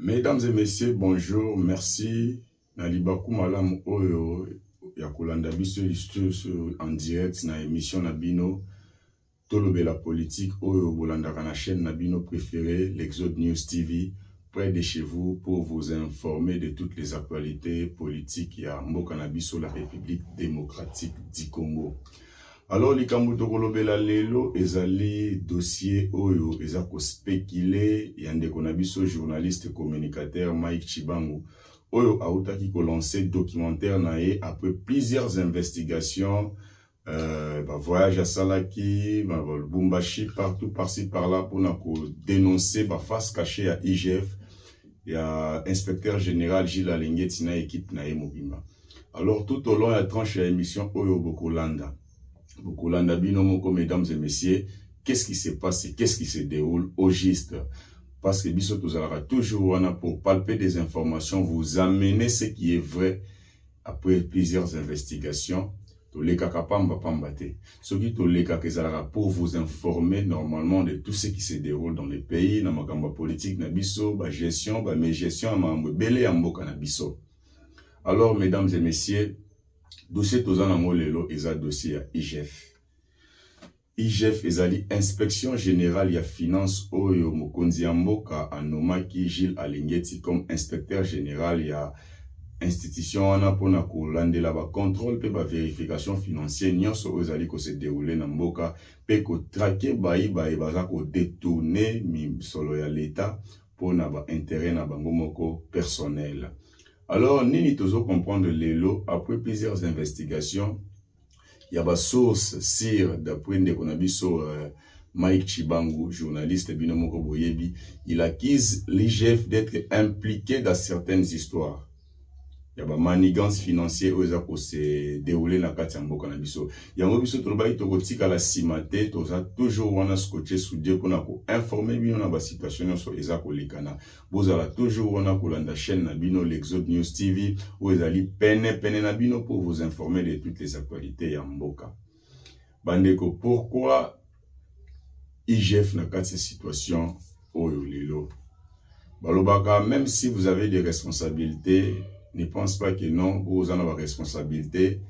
Mesdames et messieurs, bonjour, merci. Nalibaku malam oyo ya kolanda biso en direct na émission Nabino Tolobe la politique oyo bolandaka na chaîne Nabino préférée, l'Exode News TV, près de chez vous pour vous informer de toutes les actualités politiques ya mboka na biso la République démocratique du Congo. Alors, likambo tokolobela lelo ezali dossier oyo ezako spéculé yande konabiso journaliste communicateur Mike Chibangu oyo autaki ko lancer documentaire nae après plusieurs investigations voyage à Salaki, Bumbashi partout par-ci par-là pour dénoncer face cachée à IGF et à inspecteur général Gilles Alengeti na équipe nae mobimba. Alors tout au long de la tranche de l'émission oyo Bokolanda bino moko, mesdames et messieurs, qu'est-ce qui s'est passé, qu'est-ce qui se déroule au juste? Parce que biso tozalaka toujours pour palper des informations, vous amener ce qui est vrai après plusieurs investigations. Toleka pamba pambate. Ce qui toleka kezalaka pour vous informer normalement de tout ce qui se déroule dans les pays, na makamba politique na biso, ba gestion, ba mégestion, ma belé ya mboka na biso. Alors, mesdames et messieurs, dossier tozana lelo eza dossier à IGF. IGF ezali inspection générale ya finance oyo mokonzi ya mboka anomaki Gilles Alengeti comme inspecteur général ya institution wana pona kolandela ba contrôle pe ba vérification financière nyonso ezali ko se dérouler na mboka pe ko traquer baza ko détourner misolo ya l'état pona ba intérêt na bango moko personnel. Alors, nini tozo comprendre lelo, après plusieurs investigations, il y a des sources sur, d'après Ndekonabiso, Mike Chibangu, journaliste Binomoko Boyebi, il accuse l'IGF d'être impliqué dans certaines histoires. Il y a des manigances financières où se déroulé dans le Mboka na biso. Il y a biso tolobaki tokotika la simate, toza toujours wana scotché soudé pour informer bino na ba situation sur ezako lekana. Bozala toujours wana kolanda chaîne na bino l'Exode News TV où ezali pene na bino pour vous informer de toutes les actualités ya mboka. Bandeko, pourquoi IGF na kati situation oyo lelo? Balobaka, même si vous avez des responsabilités, ne pense pas que non, vous en avez la responsabilité,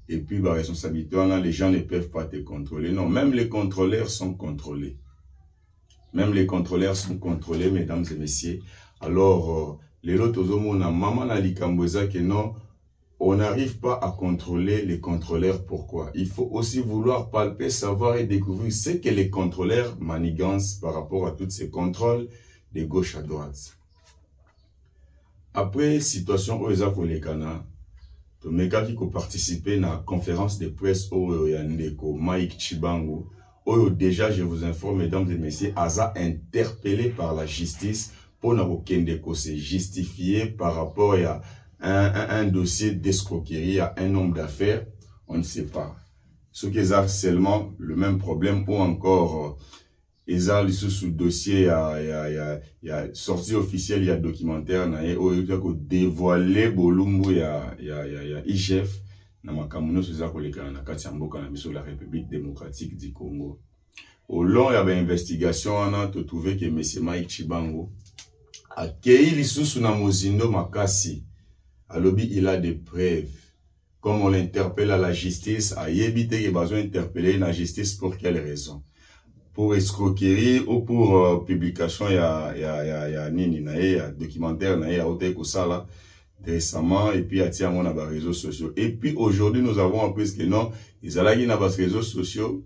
et puis la responsabilité, les gens ne peuvent pas te contrôler. Non, même les contrôleurs sont contrôlés. Même les contrôleurs sont contrôlés, mesdames et messieurs. Alors, les autres hommes, maman na likamboza que non, on n'arrive pas à contrôler les contrôleurs. Pourquoi? Il faut aussi vouloir palper, savoir et découvrir ce que les contrôleurs manigancent par rapport à tous ces contrôles de gauche à droite. Après situation où eza kolekana, to meka ki ko participer na conférence de presse oyo ya ndeko Mike Chibangu, oyo déjà je vous informe mesdames et messieurs, aza interpellé par la justice pour na kokende ko se justifier par rapport à un dossier d'escroquerie à un homme d'affaires, on ne sait pas. Ce qui est seulement le même problème ou encore ils ont sous dossier, il y a sortie officielle, il y a documentaire, il y a dévoilé bolumbu, il y a IGF, na makamuno suza koleka na kati ya mboka na biso la République démocratique du Congo. Au long il y a une investigation, on a trouvé que monsieur Mike Chibangu a accueilli lisusu na mozindo makasi. Alobi il a des preuves. Comme on l'interpelle à la justice, a yebite qu'il a besoin d'interpeller la justice pour quelle raison? Pour escroquerie ou pour publication ya nini na ya documentaire na ya hotel kosala récemment et puis atia mon na réseaux sociaux. Et puis aujourd'hui nous avons appris que non, ils allaient na bas réseaux sociaux,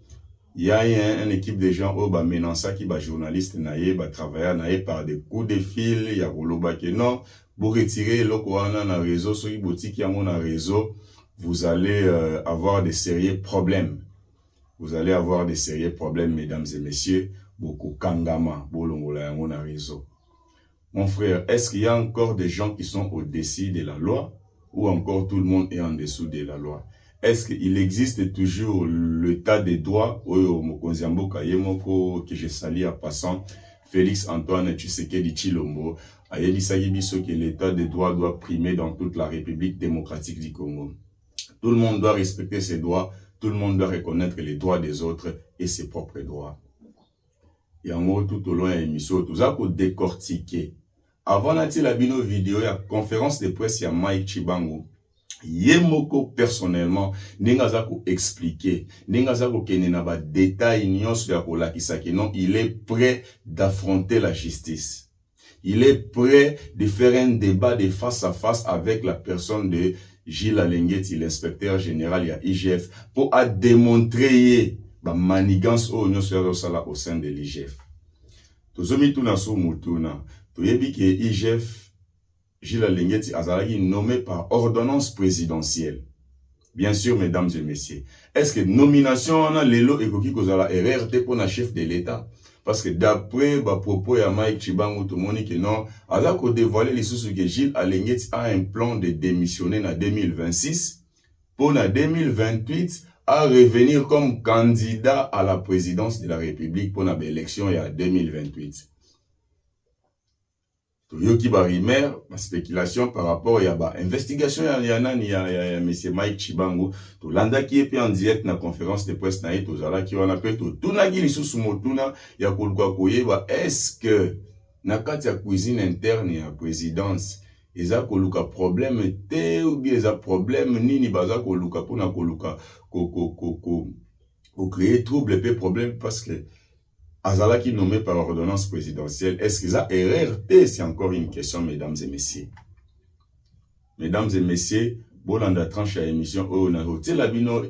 il y a une équipe de gens au ba menança qui ba journaliste na ye ba travailleur na ye par des coups de fil, il y a koloba que non, pour retirer loko wana na réseau sur boutique ya mon réseau, vous allez avoir des sérieux problèmes. Vous allez avoir des sérieux problèmes, mesdames et messieurs. Beaucoup kangama, bolongola yango na réseau. Mon frère, est-ce qu'il y a encore des gens qui sont au-dessus de la loi ou encore tout le monde est en dessous de la loi? Est-ce qu'il existe toujours l'état des droits? Oyo mokonzi mboka yemoko que je salue à passant, Félix Antoine Tshisekedi Tshilombo, ayebisaki biso que l'état des droits doit primer dans toute la République démocratique du Congo. Tout le monde doit respecter ses droits. Tout le monde doit reconnaître les droits des autres et ses propres droits. Et en gros, tout au long de l'émission, tout ça pour décortiquer avant nati la bino vidéo ya conférence de presse ya Mike Chibangu, Yemoko personnellement ndenge aza ko expliquer, ndenge aza ko kene na ba détails nyonso ya ko lakisa que non, il est prêt d'affronter la justice. Il est prêt de faire un débat de face à face avec la personne de Gilles Alengeti, l'inspecteur général ya IGF, pour démontrer la manigance au sein de l'IGF. Tozomi tuna so mutuna, toyebi ke IGF Gilles Alengeti azalaki nommé par ordonnance présidentielle. Bien sûr, mesdames et messieurs. Est-ce que nomination on a lelo ekoki kozala RRT pour na chef de l'État? Parce que d'après propos ya Mike Chibangu, tout le monde que non, alors qu'on dévoilé les sources que Gilles Alengeti a un plan de démissionner en 2026 pour en 2028 à revenir comme candidat à la présidence de la République pour l'élection en 2028. Yoki ba rumeur, ba spéculation par rapport à ba investigation ya monsieur Mike Chibangu, to landa ki epe en direct na conférence de presse na to zala ki wana pe to tuna gi lisusu motuna ya koluka koyeba est-ce que na kati ya cuisine interne ya présidence eza koluka problème te ou bien eza problème nini baza koluka pona koluka ko créer trouble pe problème parce que Azala qui nommé par ordonnance présidentielle, est-ce que ça RRT? C'est encore une question, mesdames et messieurs. Mesdames et messieurs, bolanda tranche à émission, oh, on a roté la bino,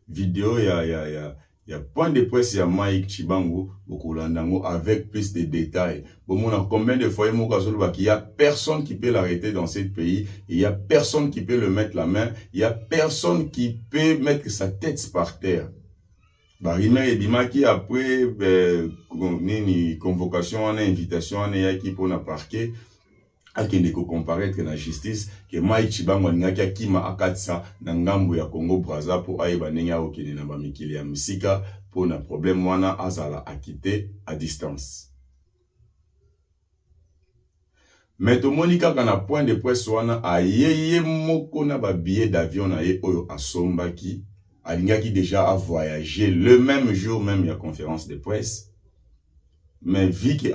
vidéo, y a point de presse, y a Mike Chibangu, Bokulandango, avec plus de détails. Bon, on a combien de fois, il y a personne qui peut l'arrêter dans ce pays, il y a personne qui peut le mettre la main, il y a personne qui peut mettre sa tête par terre. Barime et Bimaki après nini convocation en invitation en yaki pour na parquet à qui ne comparaître na justice que Mike Chibangu ngaki akima akatsa na ngambo ya Congo Brazza pour ayeba nenya okene na ba mikili ya musika pour na problème wana azala akité à distance. Mais to monika kana point de presse wana ayeye moko na ba billet d'avion na ye oyo asombaki Alingaki déjà a voyagé le même jour même il y a conférence de presse. Mais vu qu'il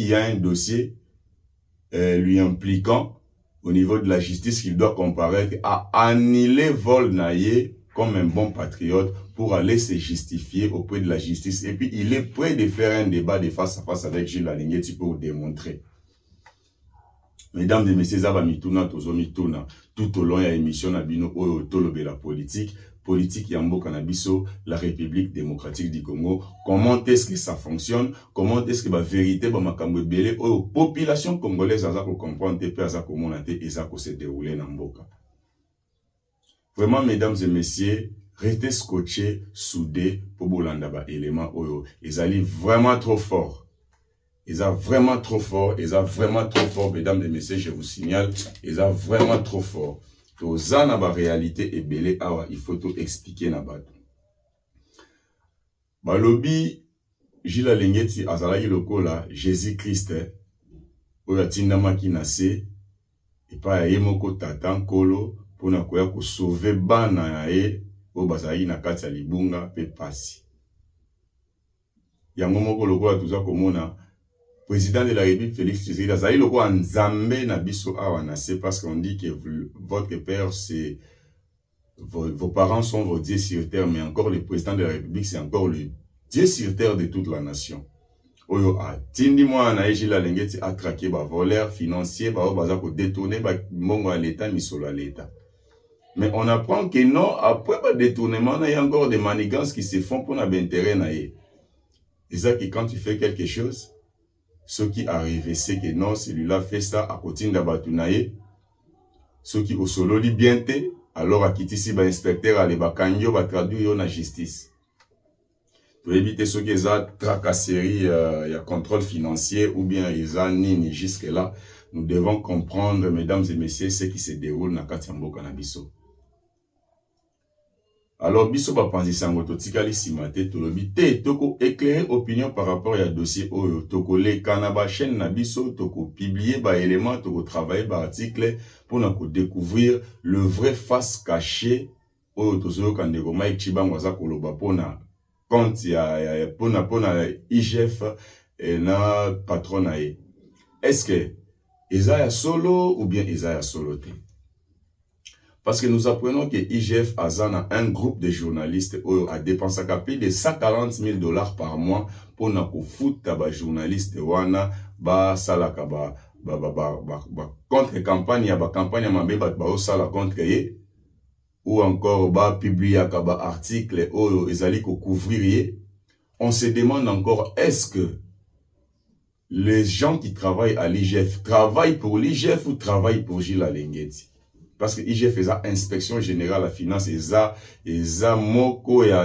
y a un dossier lui impliquant au niveau de la justice qu'il doit comparaître à annuler vol naïe comme un bon patriote pour aller se justifier auprès de la justice. Et puis il est prêt de faire un débat de face à face avec Gilles Alengeti pour démontrer. Mesdames et messieurs, Zabamituna, Tozomituna, tout au long de l'émission Nabino Oyo Tolobe la politique Yambo Kanabiso, la République démocratique du Congo. Comment est-ce que ça fonctionne? Comment est-ce que la vérité, la population congolaise, a comprendre, et ça se dérouler dans Mboka. Vraiment, mesdames et messieurs, restez scotchés, soudés, pour Bolandaba élément Oyo. Ils allaient vraiment trop fort. Ils sont vraiment trop fort, mesdames et messieurs, je vous signale, ils sont vraiment trop fort. Toza na ba réalité et belé awa, il faut tout expliquer na bato. Balobi, Gilles Alengeti azalaki lokola Jésus-Christ, oyo atindamaki na se, epa ya moko tata nkolo, pona koya ko sauver bana ya ye, oyo bazalaki na kati ya libunga pe pasi. Yango moko lokola toza komona, président de la République Félix Tshisekedi azali loko nzambe na biso awa na se parce qu'on dit que votre père c'est vos parents sont vos dieux sur terre, mais encore le président de la République c'est encore le dieu sur terre de toute la nation. Oyo a tindi moi na Gilles Alengeti a traqué ba voleur financier ba baza ko détourner ba mongo à l'état misolo à l'état. Mais on apprend que non, après ba détournement, il y a encore des manigances qui se font pour l'intérêt na ye. C'est ça que quand tu fais quelque chose, ce qui arrive, c'est que non, celui-là fait ça à côté de Batunaye. Ce qui au solo dit bien te, alors à quitter si ba inspecteur à l'Ebakanyo va traduire la justice. Pour éviter ce qu'ils ont tracasserie, il y a contrôle financier ou bien ils ont ni jusque là. Nous devons comprendre, mesdames et messieurs, ce qui se déroule dans Katiambo Kanabiso. Alors, biso ba panzi sango to tikali simate to lobi te toko éclairer opinion par rapport à dossier oyo toko le kanaba chaîne na biso toko publier ba élément toko travailler ba article pour na ko découvrir le vrai face caché oyo tozo kandeko Mike Chibangu za koloba pona compte ya pona IGF na patron na ye. est-ce que Isaiah solo ou bien Isaiah solo? Parce que nous apprenons que IGF a un groupe de journalistes a dépensé plus de 140 000 $ par mois pour na foutre les journalistes wana ba salaka ba contre campagne ya ba campagne mabe ba sala contre ye ou encore ba publier ba article oyo ezali ko couvrir ye. On se demande encore, est-ce que les gens qui travaillent à l'IGF travaillent pour l'IGF ou travaillent pour Gilles Alengeti? Parce que l'IGF fait ça, inspection générale à finance, et ça moko ya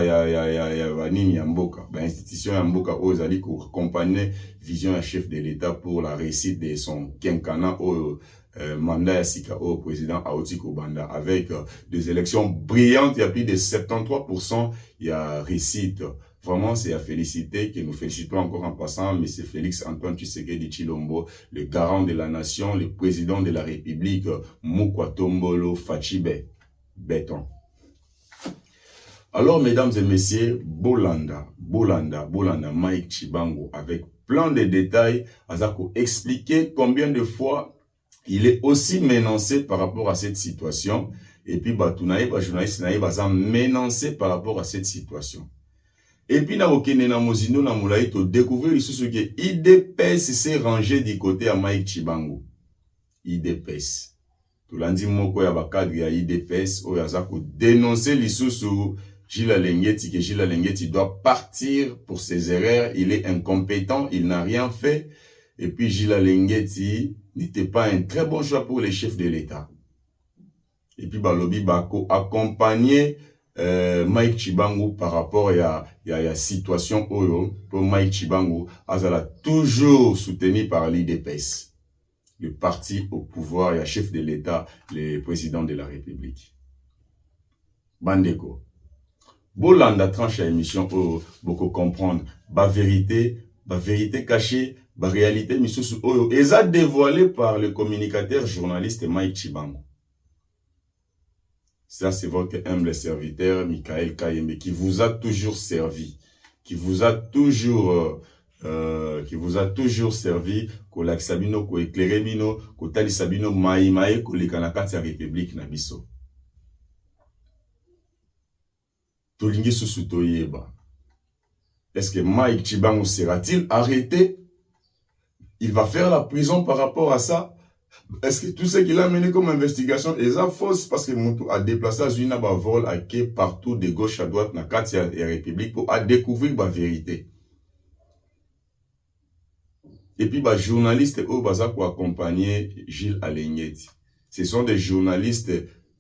mboka, ba institution ya mboka o ezali ko accompagner vision ya chef de l'État pour la réussite de son quinquennat au mandat ya sika au président Aouti Kobanda avec des élections brillantes, il y a plus de 73% il y a réussite. Vraiment, c'est à féliciter, que nous félicitons encore en passant M. Félix Antoine Tshisekedi Tshilombo, le garant de la nation, le président de la République, Moukwatombolo Fachibe, béton. Alors, mesdames et messieurs, Bolanda, Mike Chibango, avec plein de détails, Azako expliquer combien de fois il est aussi menacé par rapport à cette situation. Et puis, Batounaï, journaliste Naïb, menacé par rapport à cette situation. Et puis, na okene na mozino na moulaï to découvrir ce que IDPS s'est rangé du côté à Mike Chibango. IDPS. Tout lundi moko ya bakadre ya IDPS oyaza ko dénoncer l'issue Gilles Alengeti, que Gilles Alengeti doit partir pour ses erreurs, il est incompétent, il n'a rien fait. Et puis Gilles Alengeti n'était pas un très bon choix pour les chefs de l'État. Et puis Balobi Bako accompagné Mike Chibango par rapport à la situation pour Mike Chibango, azala toujours soutenu par l'IDPS, le parti au pouvoir et chef de l'État, le président de la République. Bandeko. Bolanda tranche à émission pour beaucoup comprendre ba vérité cachée, ba réalité misusu oyo eza dévoilé par le communicateur journaliste Mike Chibango. Ça, c'est votre humble serviteur, Michael Kayembe, qui vous a toujours servi, qui vous a toujours servi, ko laksabino, ko éclairebino, ko talisabino, maïmae, ko likanakati ya République na biso. Tolingi susutoyeba. Est-ce que Mike Chibango sera-t-il arrêté? Il va faire la prison par rapport à ça? Est-ce que tout ce qu'il a mené comme investigation est fausse parce que Moutou a déplacé à Zuna vol à quai partout de gauche à droite dans la carte et République pour découvrir la vérité. Et puis, les journalistes au Baza pour accompagner Gilles Alengeti. Ce sont des journalistes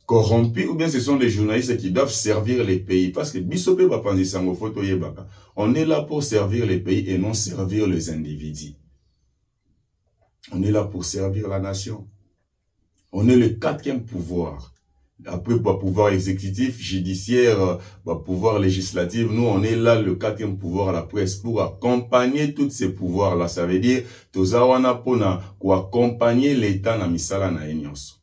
corrompus ou bien ce sont des journalistes qui doivent servir les pays. Parce que Bissopé va penser sango photo yebaka. On est là pour servir les pays et non servir les individus. On est là pour servir la nation. On est le 4e pouvoir. Après, pouvoir exécutif, judiciaire, pouvoir législatif. Nous, on est là, le 4e pouvoir à la presse, pour accompagner tous ces pouvoirs-là. Ça veut dire, tozawana pona, pour accompagner l'État na misala na enyonso.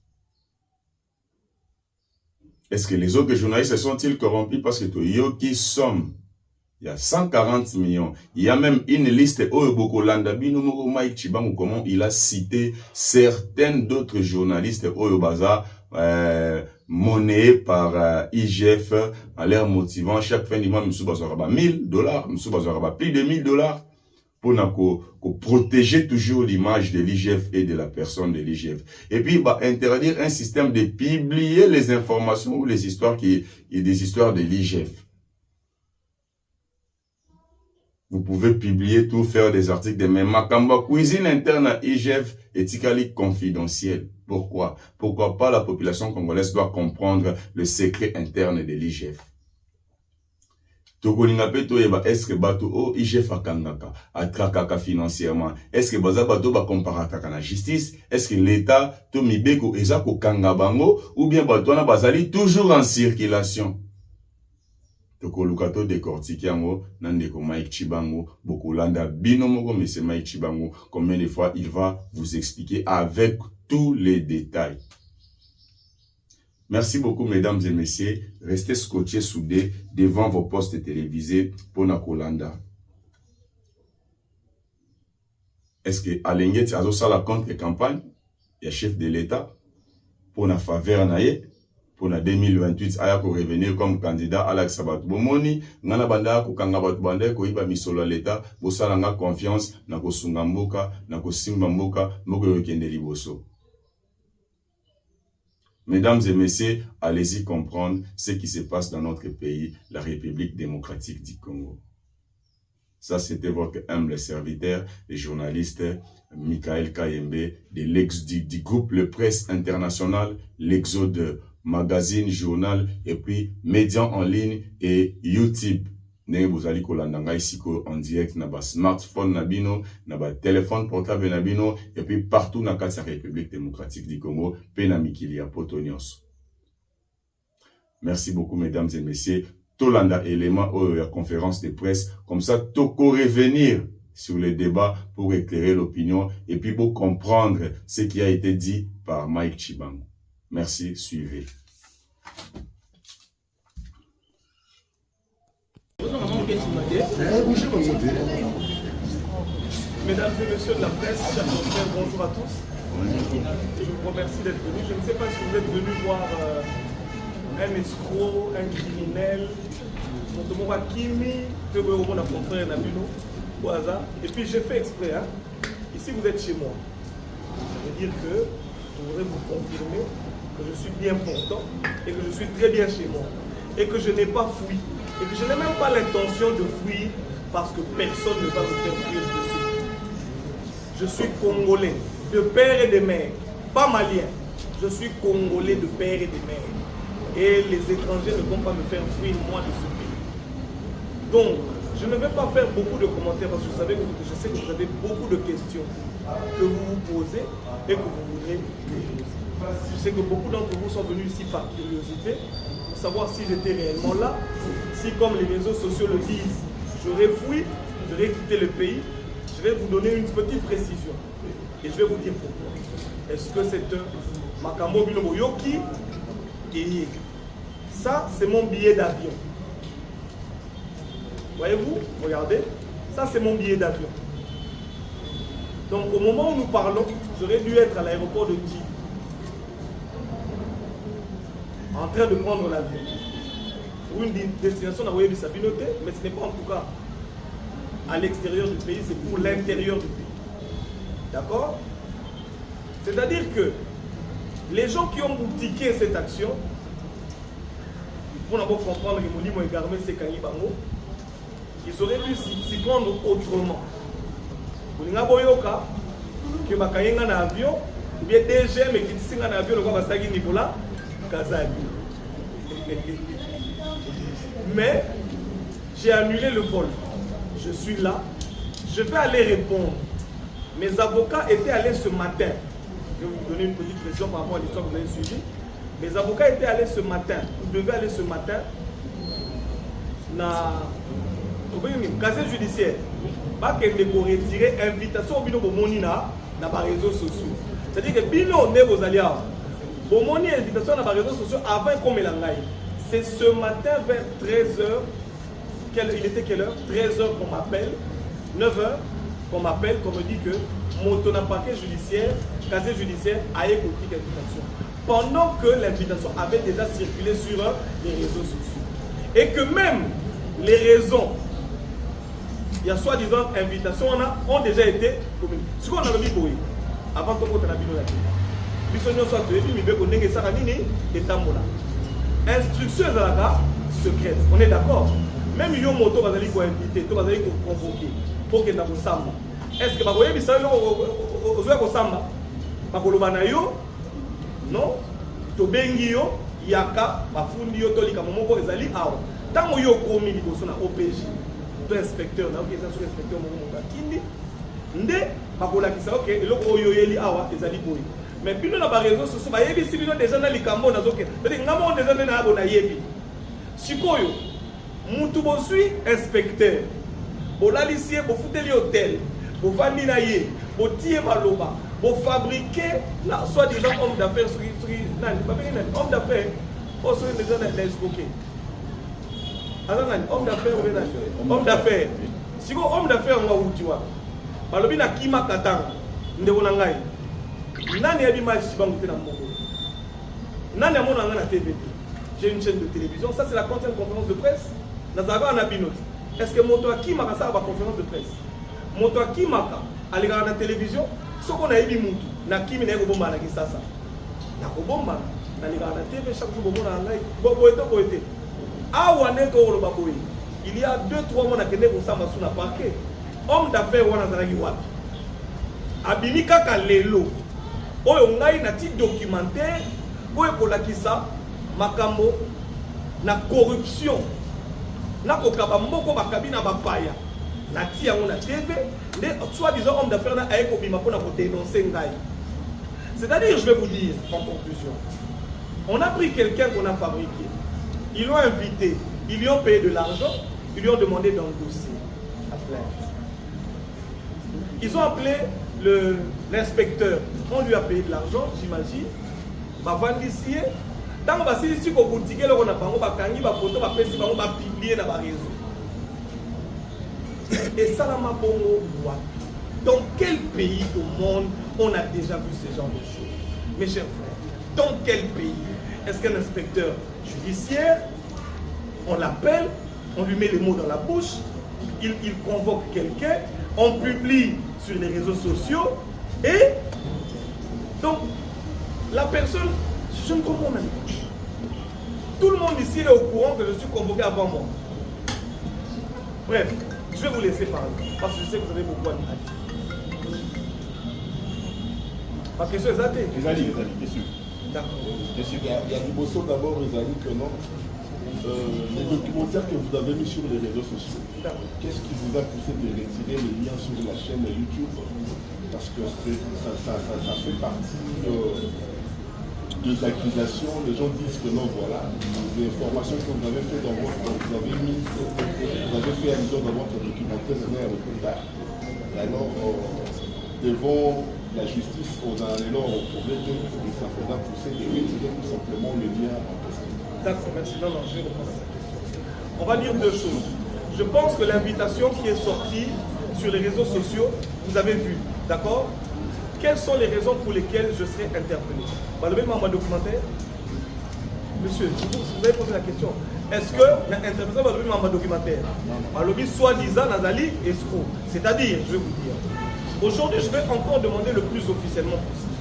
Est-ce que les autres journalistes sont-ils corrompus parce que yoki somme? Il y a 140 millions. Il y a même une liste Oyobokolanda Binomoro Mike Chibango, comment il a cité certaines d'autres journalistes Oyobaza monnayés par IGF à l'air motivant. Chaque fin du mois, M. Bazaraba $1000, M. Bazaraba plus de $1000 pour protéger toujours l'image de l'IGF et de la personne de l'IGF. Et puis, interdire un système de publier les informations ou les histoires des histoires de l'IGF. Vous pouvez publier tout, faire des articles de même. Makamba, cuisine interne à IGF, éthiquement confidentielle. Pourquoi? Pourquoi pas la population congolaise doit comprendre le secret interne de l'IGF? Est-ce que bato IGF akangaka, atrakaka financièrement? Est-ce que baza bato ba comparataka na justice? Est-ce que l'État, to mibeko eza ko kangabango, ou bien bato na bazali toujours en circulation? Tokolukato décortiquer yango nandeko Mike Chibango bokolanda binomoko monsieur Mike Chibango combien de fois il va vous expliquer avec tous les détails. Merci beaucoup mesdames et messieurs, restez scotchés soudés devant vos postes télévisés pour Nakolanda. est-ce que Alengeti a la contre-campagne, il y a chef de l'État, pour la faveur naïe, pour la 2028, aya ko revenir comme candidat à la Sabat. Bomoni, ngana banda ko kanga batu banda ko iba misolo l'État, bosala nga confiance, na ko sungamboka, na ko simbamboka, moko yokende liboso. Mesdames et messieurs, allez-y comprendre ce qui se passe dans notre pays, la République démocratique du Congo. Ça, c'était votre humble serviteur, le journaliste Michael Kayembe du groupe Le Presse International, l'Exode, magazine, journal, et puis médias en ligne et YouTube. Vous allez ici en direct na ba smartphone nabino, na ba téléphone portable nabino, et puis partout dans la République démocratique du Congo, Penamikilia Potonios. Merci beaucoup, mesdames et messieurs. Tolanda élément la conférence de presse, comme ça, toko revenir sur les débats pour éclairer l'opinion et puis pour comprendre ce qui a été dit par Mike Chibango. Merci, suivez. Mesdames et messieurs de la presse, chers confrères, bonjour à tous. Et je vous remercie d'être venus. Je ne sais pas si vous êtes venus voir un escroc, un criminel, et puis j'ai fait exprès. Hein. Ici vous êtes chez moi. Ça veut dire que je voudrais vous confirmer que je suis bien portant et que je suis très bien chez moi. Et que je n'ai pas fui. Et que je n'ai même pas l'intention de fuir parce que personne ne va me faire fuir dessus. Je suis congolais, de père et de mère, pas malien. Je suis congolais de père et de mère. Et les étrangers ne vont pas me faire fuir moi de ce pays. Donc, je ne vais pas faire beaucoup de commentaires parce que je sais que vous avez beaucoup de questions que vous vous posez et que vous voudrez me poser. Je sais que beaucoup d'entre vous sont venus ici par curiosité pour savoir si j'étais réellement là, si comme les réseaux sociaux le disent, j'aurais fui, j'aurais quitté le pays. Je vais vous donner une petite précision et je vais vous dire pourquoi. Est-ce que c'est un Makambo Bilobo Yoki et ça, c'est mon billet d'avion. Voyez-vous, regardez, ça c'est mon billet d'avion. Donc au moment où nous parlons, j'aurais dû être à l'aéroport de Dji, en train de prendre l'avion. Pour une destination d'Aouye Bissabinoté, mais ce n'est pas en tout cas à l'extérieur du pays, c'est pour l'intérieur du pays. D'accord? C'est-à-dire que les gens qui ont boutiqué cette action, pour d'abord comprendre que Mouni Moïgarmé c'est Kanyi Bango, ils auraient pu s'y prendre autrement. Vous n'avez pas yoka que Bakayenga un avion, ou bien DG mais qui tient un avion, le quoi Basagi Nicolas, Kazali. Mais j'ai annulé le vol. Je suis là, je vais aller répondre. Mes avocats étaient allés ce matin. Je vais vous donner une petite question par rapport à l'histoire que vous avez suivie. Mes avocats étaient allés ce matin, ils devaient aller ce matin dans le casier judiciaire. Pas qu'ils ne retirer invitation au bino bomoni na les réseaux sociaux. C'est-à-dire que bino ne vous allez avoir bomoni invitation dans les réseaux sociaux avant qu'on me l'engaille. C'est ce matin vers 13h. Il était quelle heure? 13h qu'on m'appelle, 9h qu'on m'appelle, qu'on me dit que mon paquet judiciaire, casier judiciaire a écouté l'invitation. Pendant que l'invitation avait déjà circulé sur les réseaux sociaux. Et que même les raisons, il y a soi-disant invitations, ont déjà été communiquées. Ce qu'on a mis avant qu'on ait instruction secrète, on est d'accord. Même yo moto va aller inviter, to va aller convoquer pour que na kosamba. Est-ce que ba boye bisalo ozoya kosamba? Ba kolobana yo? Non. To bengi yo yaka bafundi yo tolika momoko ezali awa. Tango yo komi liboso na OPJ, to inspecteur na okeza sur inspecteur mo bakindi. Nde ba kolakisa OK, eloko oyo yeli awa ezali boye. Mais bino na ba réseaux sociaux ba yebi si bino déjà na likambo na zoke. C'est ngamo déjà na abo na yebi. Sikoyo Moutou suis inspecteur. Bolalicie, vous foutez l'hôtel, vous vendez naïe, vous tirez maloba, vous fabriquez la soi-disant homme d'affaires, homme d'affaires, pour ceux qui sont escroqués. Homme d'affaires, homme d'affaires. Si vous homme d'affaires, on va vous tuer. balobi na kima katanga ndeko na ngai nani yabi ma shibangu te na mongo nani amona nga na TV. J'ai une chaîne de télévision, ça c'est la 40e conférence de presse nazaka na binoti. Est-ce que moto akimaka ça ba conférence de presse moto akimaka alika na télévision soko na yebi mutu na kimi na ko bomba na kisasa na ko bomba na lika na TV chaque jour bomona ngai boete awa neto oloba boye. Il y a 2-3 mois nakende ko samba sous na parquet homme d'affaires wana zalaki wapi abimi kaka lelo oyo ngai na ti documentaire oyo kolakisa makambo na corruption na kokaba moko bakabina bapaya na ti yango na TV nde soi-disant homme d'affaires na aye kobima mpona kodénoncer ngai. C'est-à-dire, je vais vous dire en conclusion, on a pris quelqu'un qu'on a fabriqué, ils l'ont invité, ils lui ont payé de l'argent, ils lui ont demandé d'endosser la plainte. Ils ont appelé l'inspecteur, on lui a payé de l'argent, j'imagine, ma vandicier, tant que si ici qu'on boutique, on a pas kangi, ba photo, ba pesi, ba publier dans la réseau. Et ça, la bongo, dans quel pays au monde on a déjà vu ce genre de choses? Mes chers frères, dans quel pays est-ce qu'un inspecteur judiciaire, on l'appelle, on lui met les mots dans la bouche, il convoque quelqu'un, on publie sur les réseaux sociaux, et donc la personne, je ne comprends même pas. Tout le monde ici est au courant que je suis convoqué avant moi. Bref, je vais vous laisser parler, parce que je sais que vous avez beaucoup à dire. Ma question est zatée. Question. D'accord. Il y a du bosso d'abord, les amis, que non. Les documentaires que vous avez mis sur les réseaux sociaux, qu'est-ce qui vous a poussé de retirer les liens sur la chaîne YouTube? Parce que ça fait partie des accusations. Les gens disent que non, voilà, les informations que vous avez fait dans votre, vous avez fait allusion dans votre documentaire, c'est un peu tard. Et alors, devant la justice, on a alors trouvé que ça vous a poussé de retirer tout simplement le lien en question. D'accord, merci. Non, je vais répondre à cette question. On va dire deux choses. Je pense que l'invitation qui est sortie sur les réseaux sociaux, vous avez vu, d'accord? Quelles sont les raisons pour lesquelles je serai interpellé? Le même en documentaire. Monsieur, vous avez posé la question. Est-ce que l'interprétation va le même en documentaire? Le soi-disant Nazali escroc. C'est-à-dire, je vais vous dire, aujourd'hui, je vais encore demander le plus officiellement possible.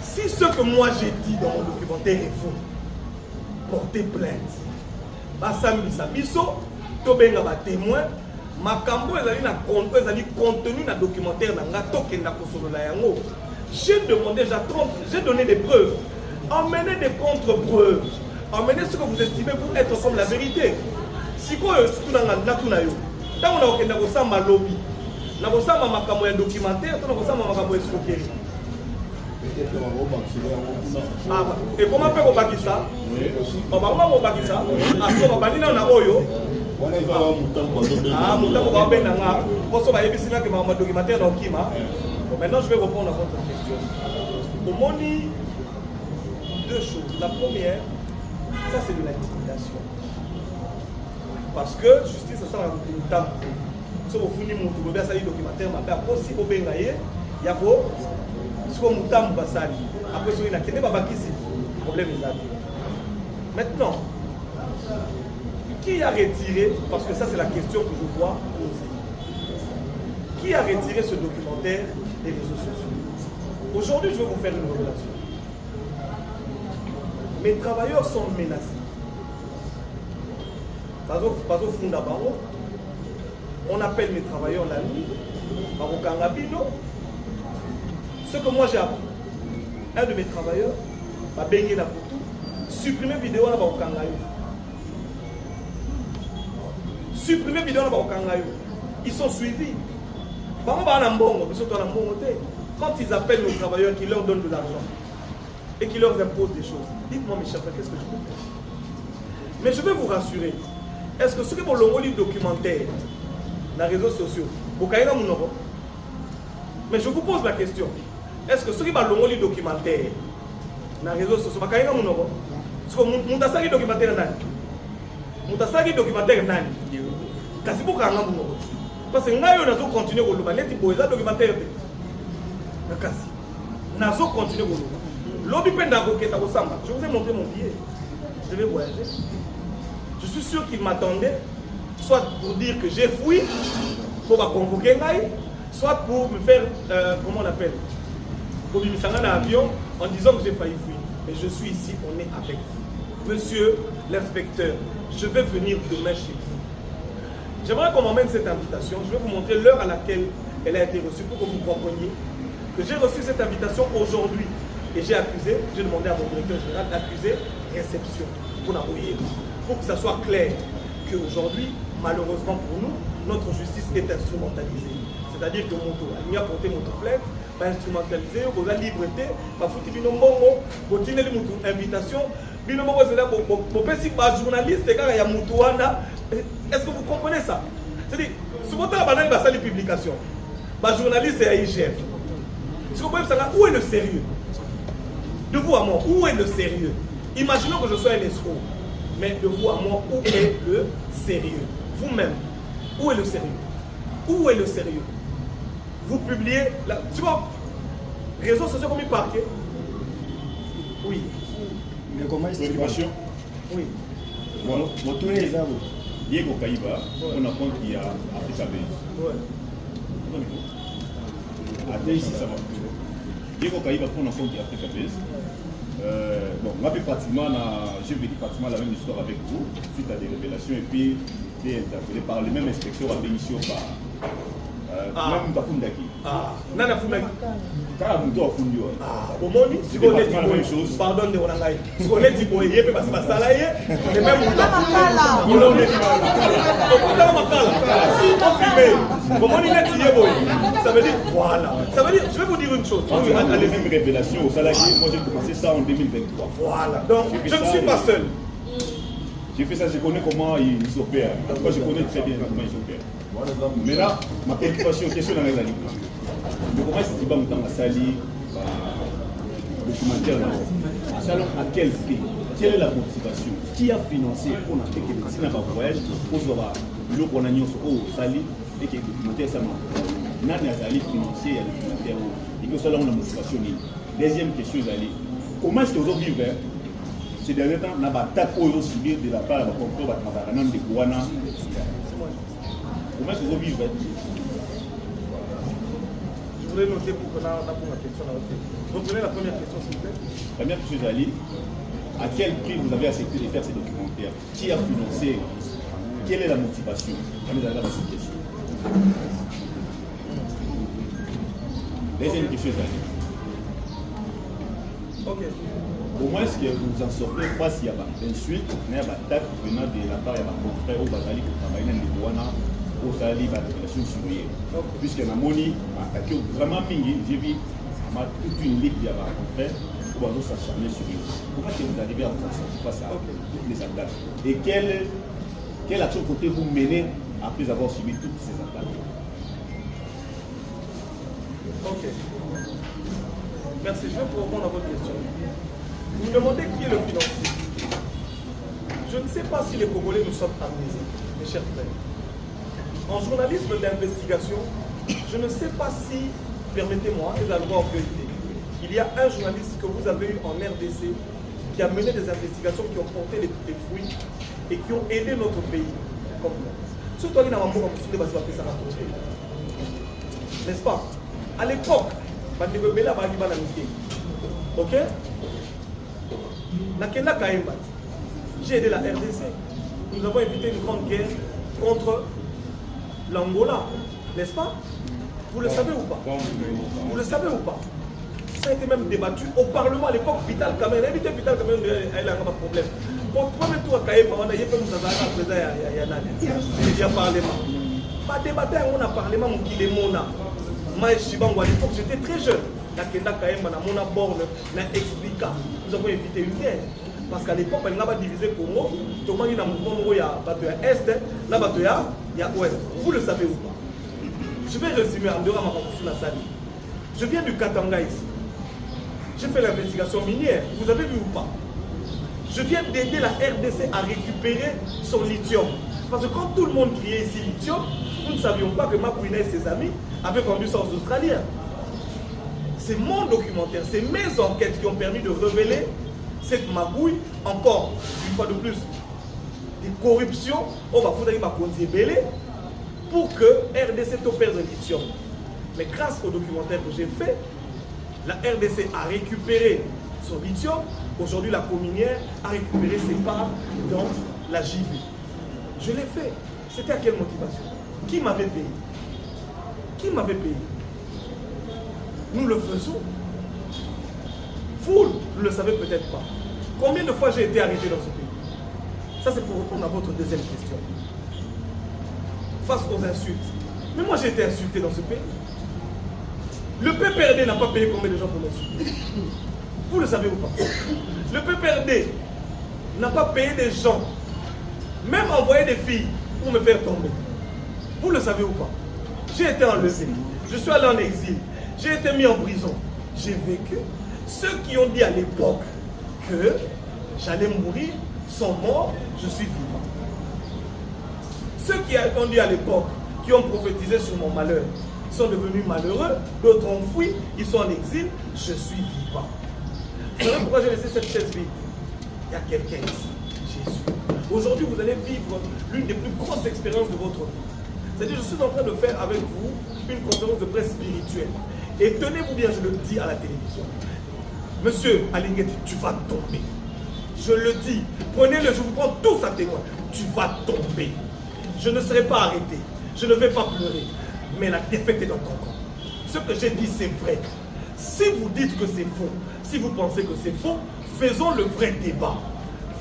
Si ce que moi j'ai dit dans mon documentaire est faux, portez plainte. Basami Sabiso, Tobenga ba témoin, makambo ezali na compte, ezali contenu na documentaire na ngato kenda kosolola yango. J'ai demandé, j'ai donné des preuves. Emmenez des contre-preuves. Emmenez ce que vous estimez vous être comme la vérité. Si quoi tout dans la tuna yo. Tant on a kenda kosamba lobby. Na kosamba makambo ya documentaire, tant kosamba makambo escroquerie. Et comment peut on bâtir ça? On va bâtir ça. On va bâtir ça. Oyo. Ah, Moutambo va bien là. Pour ça, il y a un documentaire dans Kima. Maintenant, je vais répondre à votre question. Au monde, deux choses. La première, ça c'est de l'intimidation. Parce que justice, ça sert à Moutambo. Si vous finissez mon documentaire, après, si vous avez il y a quoi? Après, il y a un problème. Maintenant, qui a retiré, parce que ça c'est la question que je dois poser, qui a retiré ce documentaire des réseaux sociaux? Aujourd'hui, je vais vous faire une révélation. Mes travailleurs sont menacés. On appelle mes travailleurs la nuit, ce que moi j'ai appris, un de mes travailleurs m'a baigné la photo, supprimer vidéo là-bas au Kangayo. Supprimer vidéo là-bas au Kangayo. Ils sont suivis. Quand ils appellent nos travailleurs qui leur donnent de l'argent et qui leur imposent des choses, dites-moi mes chers frères, qu'est-ce que je peux faire? Mais je vais vous rassurer. Est-ce que ce que vous avez documentaire dans les réseaux sociaux, vous avez un numéro? Mais je vous pose la question. Est-ce que ceux qui ont le documentaire dans les réseaux sociaux, vous avez un numéro? Est-ce que vous avez un documentaire? Vous avez un documentaire? Kasi vous avez un numéro? Parce que nous avons continué à le faire, documentaire. Nous avons continué à le faire. Je vous ai montré mon billet. Je vais voyager. Je suis sûr qu'il m'attendait, soit pour dire que j'ai fui, pour me convoquer, soit pour me faire, comment on appelle, pour me faire un avion en disant que j'ai failli fuir. Mais je suis ici, on est avec vous. Monsieur l'inspecteur, je vais venir demain chez vous. J'aimerais qu'on m'emmène cette invitation. Je vais vous montrer l'heure à laquelle elle a été reçue pour que vous compreniez que j'ai reçu cette invitation aujourd'hui. Et j'ai demandé à mon directeur général d'accuser réception pour que ça soit clair qu'aujourd'hui, malheureusement pour nous, notre justice est instrumentalisée. C'est-à-dire que il a porté notre plainte, pas instrumentalisé, on a liberté, pas foutu une invitation, journaliste, est-ce que vous comprenez ça? C'est-à-dire, ce moment il va faire les publications. Les journalistes et IGF. Où est le sérieux? De vous à moi, où est le sérieux? Imaginons que je sois un escroc. Mais de vous à moi, où est le sérieux? Vous-même, où est le sérieux? Où est le sérieux? Vous publiez, tu vois, réseaux sociaux comme il parquet. Oui. Mais comment est-ce Oui. Bon, tous les arbres. Il y a Kaïba, on apprend qu'il y a Africa Base. Ouais. Attends ici, ça va. Il y a Kaïba, on apprend qu'il y a Africa Base. Bon, moi, j'ai vécu pratiquement la même histoire avec vous, suite à des révélations, et puis j'ai été interpellé par le même inspecteur à l'émission par même Tafundaki. Nana Fundaki. Car Mouto a fondu. Au monde, si on est la même chose, pardonne de Ronangaï. Si on est dit pour y aller, parce que ça là y est, et même Mouto. On est dit comment il est tiré, ça veut dire voilà. Ça veut dire, je vais vous dire une chose. Les mêmes révélations au salarié, moi j'ai commencé ça en 2023. Voilà. Donc, je ne suis pas seul. J'ai fait ça, je connais comment ils opèrent. Moi, je connais très bien comment ils opèrent. Maintenant, ma préoccupation, question dans les années. Mais comment est-ce que tu vas me dans la salle documentaire à quel prix? Quelle est la motivation? Qui a financé pour que le cinéma voyage pour savoir le qu'on a mis au Sali et que le documentaire ça m'a n'a financé le documentaire et que cela on a motivation. Deuxième question, comment est-ce que vous vivez ces derniers temps, on a attaqué aux civils de la part de la conférence de Kouana. Comment est-ce que vous vivez? Je voudrais noter pour qu'on a la question à noter. Reprenez la première question, s'il vous plaît. La première question, Zali, à quel prix vous avez accepté de faire ces documentaires? Qui a financé? Quelle est la motivation? Vous avez cette question. Deuxième question, Zali. Ok. Comment est-ce que vous en sortez face à l'insulte, il y a une attaque venant de la part de mon frère au Bazali pour travailler dans les douanes, au Sali, la population surveillée. Puisque la Moni a attaqué vraiment mingi, j'ai vu toute une ligue de mon frère pour aller s'acharner sur eux. Comment est-ce que vous arrivez à vous en sortir face à les attaques? Et quelle action comptez-vous mener après avoir subi toutes ces attaques? Ok. Merci, je vais répondre à votre question. Vous me demandez qui est le financier. Je ne sais pas si les Congolais nous sommes amnésiques, mes chers frères. En journalisme d'investigation, je ne sais pas si, permettez-moi, les allois ont vérité. Il y a un journaliste que vous avez eu en RDC qui a mené des investigations qui ont porté les fruits et qui ont aidé notre pays. Comme moi. Surtout à l'Inamour, n'est-ce pas? À l'époque, ok? J'ai aidé la RDC. Nous avons évité une grande guerre contre l'Angola, n'est-ce pas? Vous le savez ou pas? Vous le savez ou pas? Ça a été même débattu au Parlement à l'époque. Vital Kamerhe, éviter Vital Kamerhe, il n'a pas de problème. Pour le premier tour à Kaïba, on a fait nous il y a Parlement. Pas débattu, on a Parlement, qui est Mona. Moi, à l'époque, j'étais très jeune. Nous avons évité une guerre. Parce qu'à l'époque, on n'a pas divisé Congo. Tout le monde a un mouvement, il y a Est, là, il y a Ouest. Vous le savez ou pas? Je vais résumer en dehors de ma conclusion la salle. Je viens du Katanga ici. J'ai fait l'investigation minière. Vous avez vu ou pas? Je viens d'aider la RDC à récupérer son lithium. Parce que quand tout le monde criait ici lithium, nous ne savions pas que Mabouina et ses amis avaient vendu ça aux Australiens. C'est mon documentaire, c'est mes enquêtes qui ont permis de révéler cette magouille, encore une fois de plus, des corruptions, on va foutre pour que RDC opère de lithium. Mais grâce au documentaire que j'ai fait, la RDC a récupéré son lithium. Aujourd'hui, la communière a récupéré ses parts dans la JV. Je l'ai fait. C'était à quelle motivation? Qui m'avait payé? Qui m'avait payé? Nous le faisons. Vous ne le savez peut-être pas. Combien de fois j'ai été arrêté dans ce pays? Ça, c'est pour répondre à votre deuxième question. Face aux insultes. Mais moi, j'ai été insulté dans ce pays. Le PPRD n'a pas payé combien de gens pour m'insulter? Vous le savez ou pas? Le PPRD n'a pas payé des gens, même envoyé des filles pour me faire tomber. Vous le savez ou pas? J'ai été enlevé, je suis allé en exil, j'ai été mis en prison, j'ai vécu. Ceux qui ont dit à l'époque que j'allais mourir sont morts, je suis vivant. Ceux qui ont dit à l'époque, qui ont prophétisé sur mon malheur, sont devenus malheureux, d'autres ont fui, ils sont en exil, je suis vivant. Vous savez pourquoi j'ai laissé cette chaise vide? Il y a quelqu'un ici, Jésus. Aujourd'hui, vous allez vivre l'une des plus grosses expériences de votre vie. C'est-à-dire, je suis en train de faire avec vous une conférence de presse spirituelle. Et tenez-vous bien, je le dis à la télévision. Monsieur Alinguetti, tu vas tomber. Je le dis, prenez-le, je vous prends tous à témoin. Tu vas tomber. Je ne serai pas arrêté. Je ne vais pas pleurer. Mais la défaite est dans ton camp. Ce que j'ai dit, c'est vrai. Si vous dites que c'est faux, si vous pensez que c'est faux, faisons le vrai débat.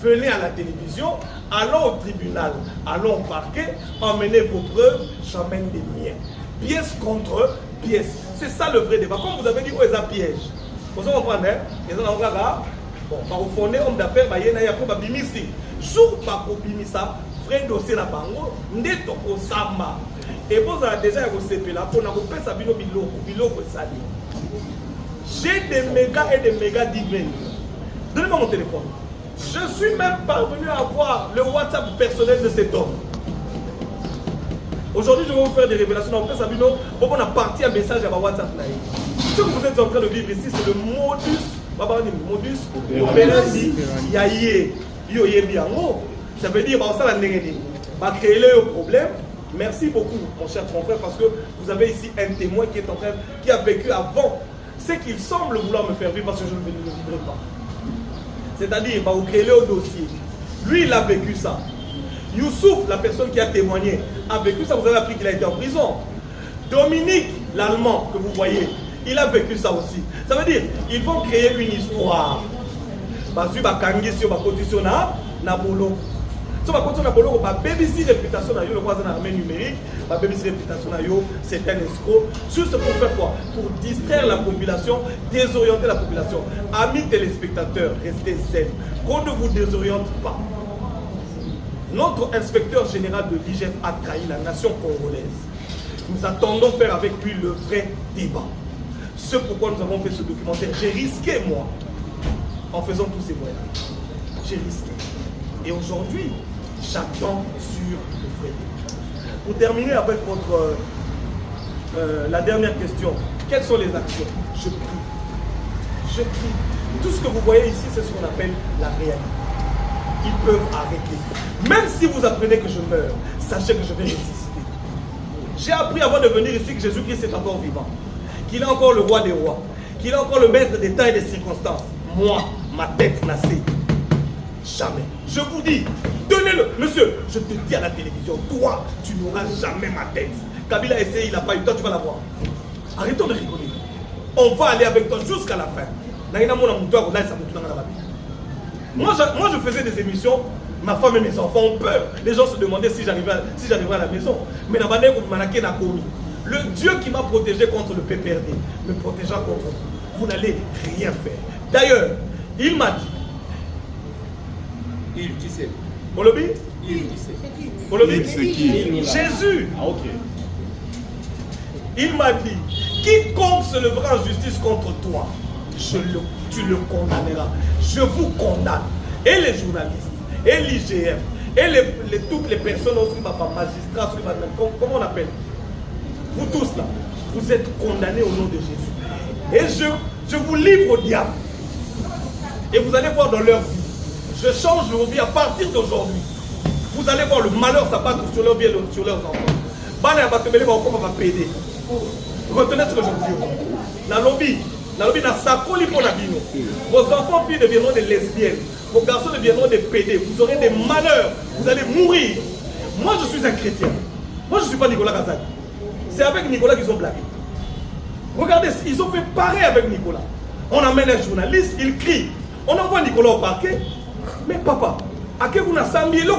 Venez à la télévision, allons au tribunal, allons au parquet, emmenez vos preuves, j'emmène les miens. Pièce contre pièce. C'est ça le vrai débat. Comme vous avez dit, où est-ce piège? Vous comprenez? Bon, par au fond, homme d'affaires, il y a un bimisi. Jour par bimisa, vrai dossier na bango, neto au samba. Et vous avez déjà un CP là, pour nous faire ça biloko sali. J'ai des mégas et des mégas d'emails. Donnez-moi mon téléphone. Je suis même parvenu à voir le WhatsApp personnel de cet homme. Aujourd'hui, je vais vous faire des révélations. On a parti un message à ma WhatsApp. Ce que vous êtes en train de vivre ici, c'est le modus operandi. Ça veut dire que va créer le problème. Merci beaucoup, mon cher confrère, parce que vous avez ici un témoin qui a vécu avant ce qu'il semble vouloir me faire vivre parce que je ne le vivrai pas. C'est-à-dire, vous créez le dossier. Lui, il a vécu ça. Youssouf, la personne qui a témoigné, a vécu ça. Vous avez appris qu'il a été en prison. Dominique, l'Allemand que vous voyez, il a vécu ça aussi. Ça veut dire, ils vont créer une histoire. Parce que si on continue à parler de réputation, numérique, réputation, c'est un escroc. Juste pour faire quoi? Pour distraire la population, désorienter la population. Amis téléspectateurs, restez zen. Qu'on ne vous désoriente pas. Notre inspecteur général de l'IGF a trahi la nation congolaise. Nous attendons faire avec lui le vrai débat. C'est pourquoi nous avons fait ce documentaire. J'ai risqué, moi, en faisant tous ces voyages. J'ai risqué. Et aujourd'hui, j'attends sur le vrai débat. Pour terminer avec votre, la dernière question, quelles sont les actions? Je prie. Je prie. Tout ce que vous voyez ici, c'est ce qu'on appelle la réalité. Ils peuvent arrêter. Même si vous apprenez que je meurs, sachez que je vais ressusciter. J'ai appris avant de venir ici que Jésus-Christ est encore vivant. Qu'il est encore le roi des rois. Qu'il est encore le maître des temps et des circonstances. Moi, ma tête n'a cessé. Jamais. Je vous dis, donnez-le. Monsieur, je te dis à la télévision, toi, tu n'auras jamais ma tête. Kabila a essayé, il n'a pas eu. Toi, tu vas l'avoir. Arrêtons de rigoler. On va aller avec toi jusqu'à la fin. Moi, je faisais des émissions, ma femme et mes enfants ont peur. Les gens se demandaient si j'arrivais à la maison. Mais le Dieu qui m'a protégé contre le PPRD me protégera contre vous. Vous n'allez rien faire. D'ailleurs, il m'a dit. Il, qui c'est? Bolobi? Il, qui c'est? Bolobi? C'est qui? Jésus. Ah, ok. Il m'a dit, quiconque se lèvera en justice contre toi, tu le condamneras. Je vous condamne. Et les journalistes, et l'IGF, Et toutes les personnes, magistrats, comment on appelle? Vous tous là, vous êtes condamnés au nom de Jésus. Et je vous livre au diable. Et vous allez voir dans leur vie. Je change vos vies à partir d'aujourd'hui. Vous allez voir le malheur s'abattre sur leur vie et sur leurs enfants. Retenez ce que je vous dis. Vos enfants filles deviendront des lesbiennes. Vos garçons deviendront des pédés. Vous aurez des malheurs. Vous allez mourir. Moi, je suis un chrétien. Moi, je ne suis pas Nicolas Kazak. C'est avec Nicolas qu'ils ont blagué. Regardez, ils ont fait pareil avec Nicolas. On amène un journaliste, il crie. On envoie Nicolas au parquet. Mais papa, à quel vous n'avez samedi l'eau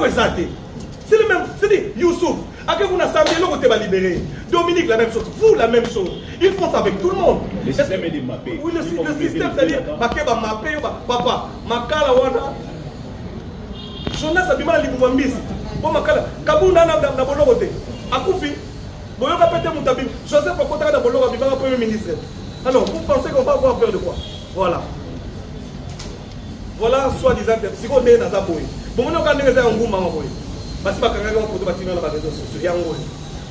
c'est le même, c'est-à-dire Youssouf, à quel vous n'avez samedi l'eau que libéré. Dominique, la même chose. Vous, la même chose. Ils font ça avec tout le monde. Le système est démappé. Oui, le système, c'est-à-dire, papa, Makala Wana. Jonas a du mal à l'Ibou Wambisi. Bon, Makala, Kabou Nana Nabologote. Akoufi, Boyoka Pete Moutabim, Joseph Okotara Nabologa, Bibara Premier ministre. Alors, vous pensez qu'on va avoir peur de quoi? Voilà. Voilà, soi-disant, si on est dans la boue. Bon, on a un goût, maman, boue. Parce que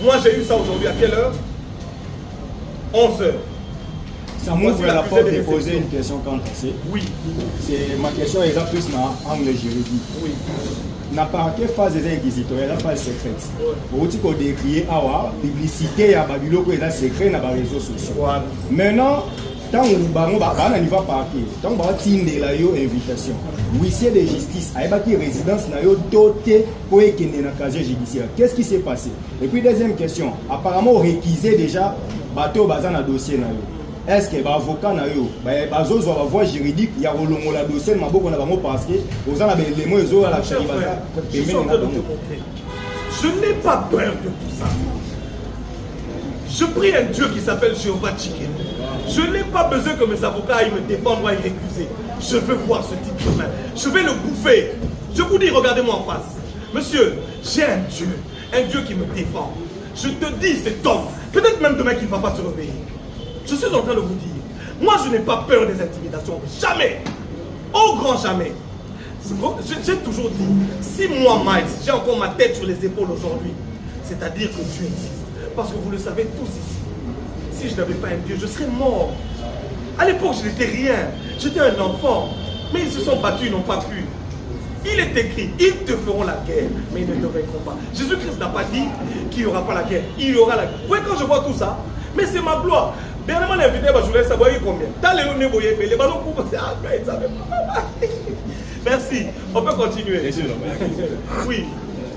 moi, j'ai eu ça aujourd'hui à quelle heure? 11h. Ça m'ouvre la porte de poser une question quand c'est. Oui. Ma question est là plus dans l'angle juridique. Oui. N'a pas quelle phase des inquisiteurs, la phase secrète. Vous dites qu'on décrit la publicité à Babylone qui est secret dans les réseaux sociaux. Maintenant, tant que vous avez un niveau parquet, tant que vous avez une invitation, huissier de justice, il y a une résidence dotée pour qu'il y ait un casier judiciaire. Qu'est-ce qui s'est passé? Et puis, deuxième question, apparemment, réquisé déjà bateau bazan à dossier. Est-ce que l'avocat n'a eu la voie juridique, il y a un dossier, parce que vous avez des éléments, ils ont la je n'ai pas peur de tout ça. Je prie un Dieu qui s'appelle Jéhovah Chicken. Je n'ai pas besoin que mes avocats aillent me défendre ou aillent récuser. Je veux voir ce type de main. Je vais le bouffer. Je vous dis, regardez-moi en face. Monsieur, j'ai un Dieu qui me défend. Je te dis, cet homme, peut-être même demain qu'il ne va pas se réveiller. Je suis en train de vous dire, moi je n'ai pas peur des intimidations. Jamais. Au grand jamais. J'ai toujours dit, si moi, Miles, j'ai encore ma tête sur les épaules aujourd'hui, c'est-à-dire que Dieu existe. Parce que vous le savez tous ici. Si je n'avais pas un Dieu, je serais mort. À l'époque, je n'étais rien. J'étais un enfant. Mais ils se sont battus, ils n'ont pas pu. Il est écrit, ils te feront la guerre, mais ils ne te vaincront pas. Jésus-Christ n'a pas dit qu'il n'y aura pas la guerre. Il y aura la guerre. Vous voyez, quand je vois tout ça, mais c'est ma gloire. Dernièrement, l'invité, je voulais savoir combien. Dans les lots, les ballons pour merci. On peut continuer. Oui.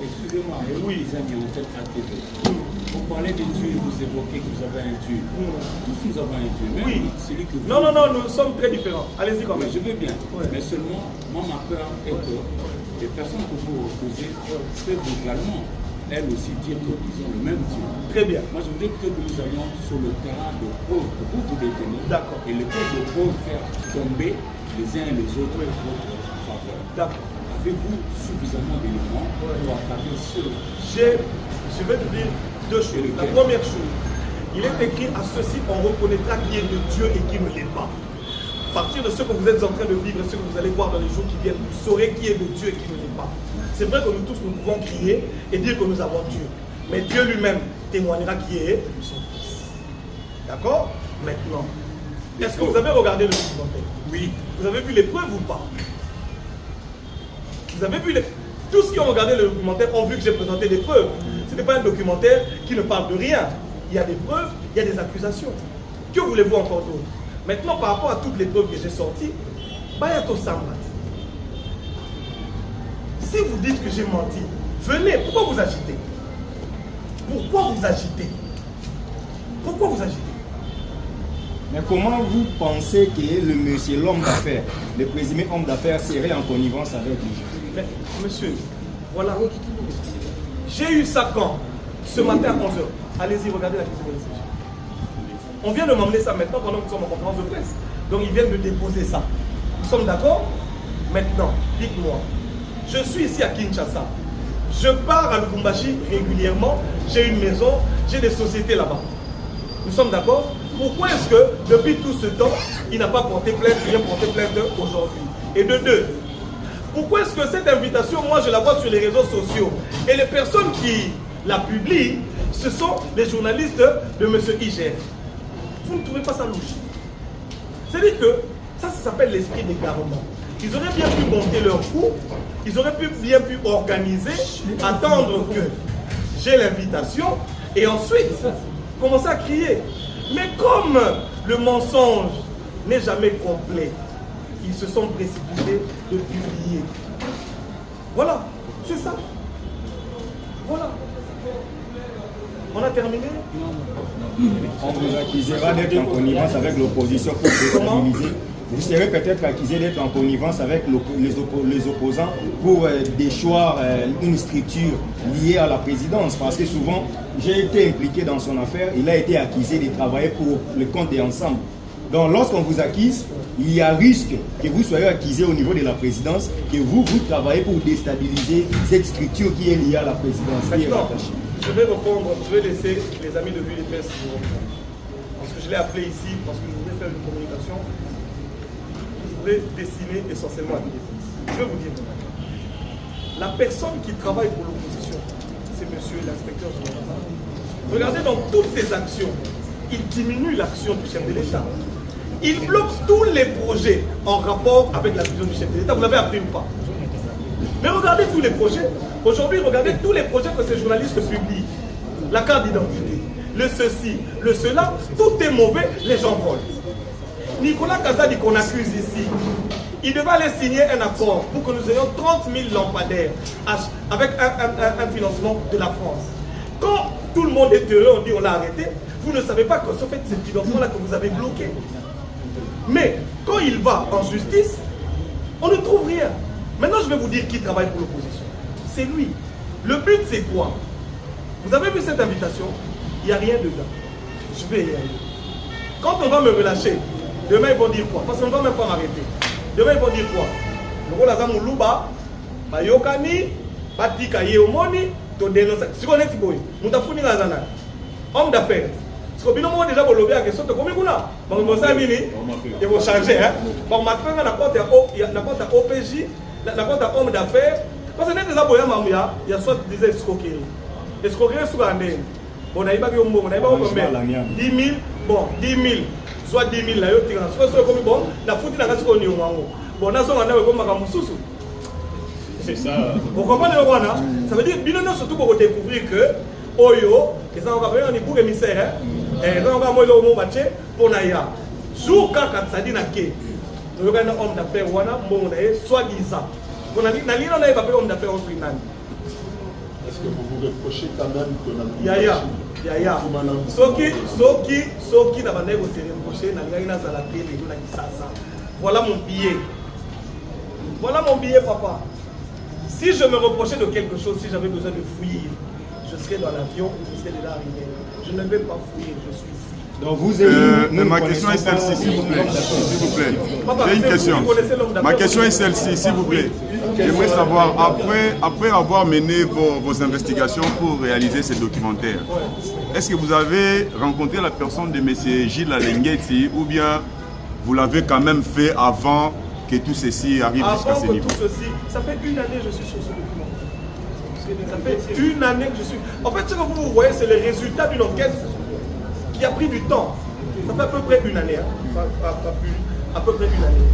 Excusez-moi, oui, les amis, on fait ATV. Vous parlez de Dieu, vous évoquez que vous avez un Dieu. Tous nous avons un Dieu. Même oui. Celui que vous... Non, nous sommes très différents. Allez-y quand même. Je veux bien. Ouais. Mais seulement, moi, ma peur est que les personnes que vous opposez peuvent également, elles aussi, dire qu'ils ont le même Dieu. Très bien. Moi, je voudrais que nous allions sur le terrain de preuve que vous détenez. D'accord. Et le code de preuve faire tomber les uns et les autres en votre faveur. D'accord. Avez-vous suffisamment d'éléments pour attraper ce... Je vais te dire deux choses. La première chose, il est écrit à ceci, on reconnaîtra qui est de Dieu et qui ne l'est pas. À partir de ce que vous êtes en train de vivre, ce que vous allez voir dans les jours qui viennent, vous saurez qui est de Dieu et qui ne l'est pas. C'est vrai que nous tous, nous pouvons crier et dire que nous avons Dieu. Mais Dieu lui-même témoignera qui est son Fils. D'accord? Maintenant, est-ce que vous avez regardé le documentaire? Oui. Vous avez vu les preuves ou pas? Vous avez vu les... Tous ceux qui ont regardé le documentaire ont vu que j'ai présenté des preuves. Ce n'est pas un documentaire qui ne parle de rien. Il y a des preuves, il y a des accusations. Que voulez-vous encore d'autre? Maintenant, par rapport à toutes les preuves que j'ai sorties, Bayato Sambat. Si vous dites que j'ai menti, venez, pourquoi vous agitez? Pourquoi vous agitez? Pourquoi vous agitez? Mais comment vous pensez que le monsieur, l'homme d'affaires, le présumé homme d'affaires serait en connivence avec lui? Mais, monsieur, voilà. J'ai eu ça quand? Ce matin à 11h. Allez-y, regardez la question de réception. On vient de m'emmener ça maintenant pendant que nous sommes en conférence de presse. Donc ils viennent de déposer ça. Nous sommes d'accord? Maintenant, dites-moi. Je suis ici à Kinshasa. Je pars à Lubumbashi régulièrement. J'ai une maison, j'ai des sociétés là-bas. Nous sommes d'accord? Pourquoi est-ce que depuis tout ce temps, il n'a pas porté plainte, il vient porter plainte aujourd'hui? Et de deux, Pourquoi est-ce que cette invitation, moi je la vois sur les réseaux sociaux et les personnes qui la publient, ce sont les journalistes de M. IGF. Vous ne trouvez pas ça louche? C'est-à-dire que ça s'appelle l'esprit d'égarement. Ils auraient bien pu monter leur coup, ils auraient bien pu organiser, attendre que j'ai l'invitation et ensuite commencer à crier. Mais comme le mensonge n'est jamais complet, ils se sont précipités de publier. Voilà, c'est ça. Voilà. On a terminé? On vous accusera d'être en connivence avec l'opposition pour déstabiliser. Vous serez peut-être accusé d'être en connivence avec les opposants pour déchoir une structure liée à la présidence. Parce que souvent, j'ai été impliqué dans son affaire, il a été accusé de travailler pour le compte et ensemble. Donc lorsqu'on vous accuse, il y a risque que vous soyez accusé au niveau de la présidence, que vous travaillez pour déstabiliser cette structure qui est liée à la présidence. Maintenant, je vais répondre, je vais laisser les amis de l'UDPS vous répondre. Parce que je l'ai appelé ici, parce que je voulais faire une communication. Je voulais dessiner essentiellement à l'UDPS. Je vais vous dire, la personne qui travaille pour l'opposition, c'est monsieur l'inspecteur général. Regardez dans toutes ses actions, il diminue l'action du chef de l'État. Il bloque tous les projets en rapport avec la vision du chef de l'État. Vous l'avez appris ou pas? Mais regardez tous les projets. Aujourd'hui, regardez tous les projets que ces journalistes publient. La carte d'identité, le ceci, le cela, tout est mauvais, les gens volent. Nicolas Kazadi qu'on accuse ici, il devait aller signer un accord pour que nous ayons 30 000 lampadaires avec un financement de la France. Quand tout le monde est heureux, on dit on l'a arrêté, vous ne savez pas que ce fait ce financement-là que vous avez bloqué. Mais quand il va en justice, on ne trouve rien. Maintenant, je vais vous dire qui travaille pour l'opposition. C'est lui. Le but, c'est quoi? Vous avez vu cette invitation? Il n'y a rien dedans. Je vais y aller. Quand on va me relâcher, demain, ils vont dire quoi? Parce qu'on ne va même pas m'arrêter. Demain, ils vont dire quoi? Le rôle à Moulouba, Bayokani, Batika Yeomoni, to dénoncer. Si on est Tiboy, Moutafouni Razana, homme d'affaires. Parce que nous déjà pour lobby à question de combien on a. Bon, ils vont changer. Bon, maintenant, on a compte à OPJ, on a compte à homme d'affaires. Parce que déjà pour il y a soit des escroqueries. Escroqueries sur l'année. Bon, on a eu 10 000, bon, 10 000, soit 10 000, là, soit comme bon, la foutue dans la seconde, bon, on a son année comme Makamoussousou. C'est ça. Vous comprenez le Rwanda? Ça veut dire, bien surtout pour découvrir que, Oyo, les gens vont venir pour émissaire, et les gens vont venir au mot bâti pour Naya. Jour quand ça dit Nake, nous avons un homme d'affaires, soi-disant. On a dit, Nali, on a pas homme d'affaires au Suriname. Est-ce que vous vous reprochez quand même que la Yaya. Soki n'a pas négocié reproché, voilà mon billet. Voilà mon billet, papa. Si je me reprochais de quelque chose, si j'avais besoin de fuir, je serais dans l'avion, je serais déjà arrivé. Je ne vais pas fuir, je suis ici. Donc vous avez ma question est celle-ci, s'il vous plaît. S'il vous plaît. J'ai une question. Ma question est celle-ci, s'il vous plaît. J'aimerais savoir, après avoir mené vos investigations pour réaliser ces documentaires, est-ce que vous avez rencontré la personne de M. Gilles Alengueti ou bien vous l'avez quand même fait avant que tout ceci arrive jusqu'à ce niveau? Tout ceci, ça fait une année que je suis sur ce document. Ça fait une année que je suis... En fait, ce que vous voyez, c'est le résultat d'une enquête qui a pris du temps. Ça fait à peu près une année. À peu près une année.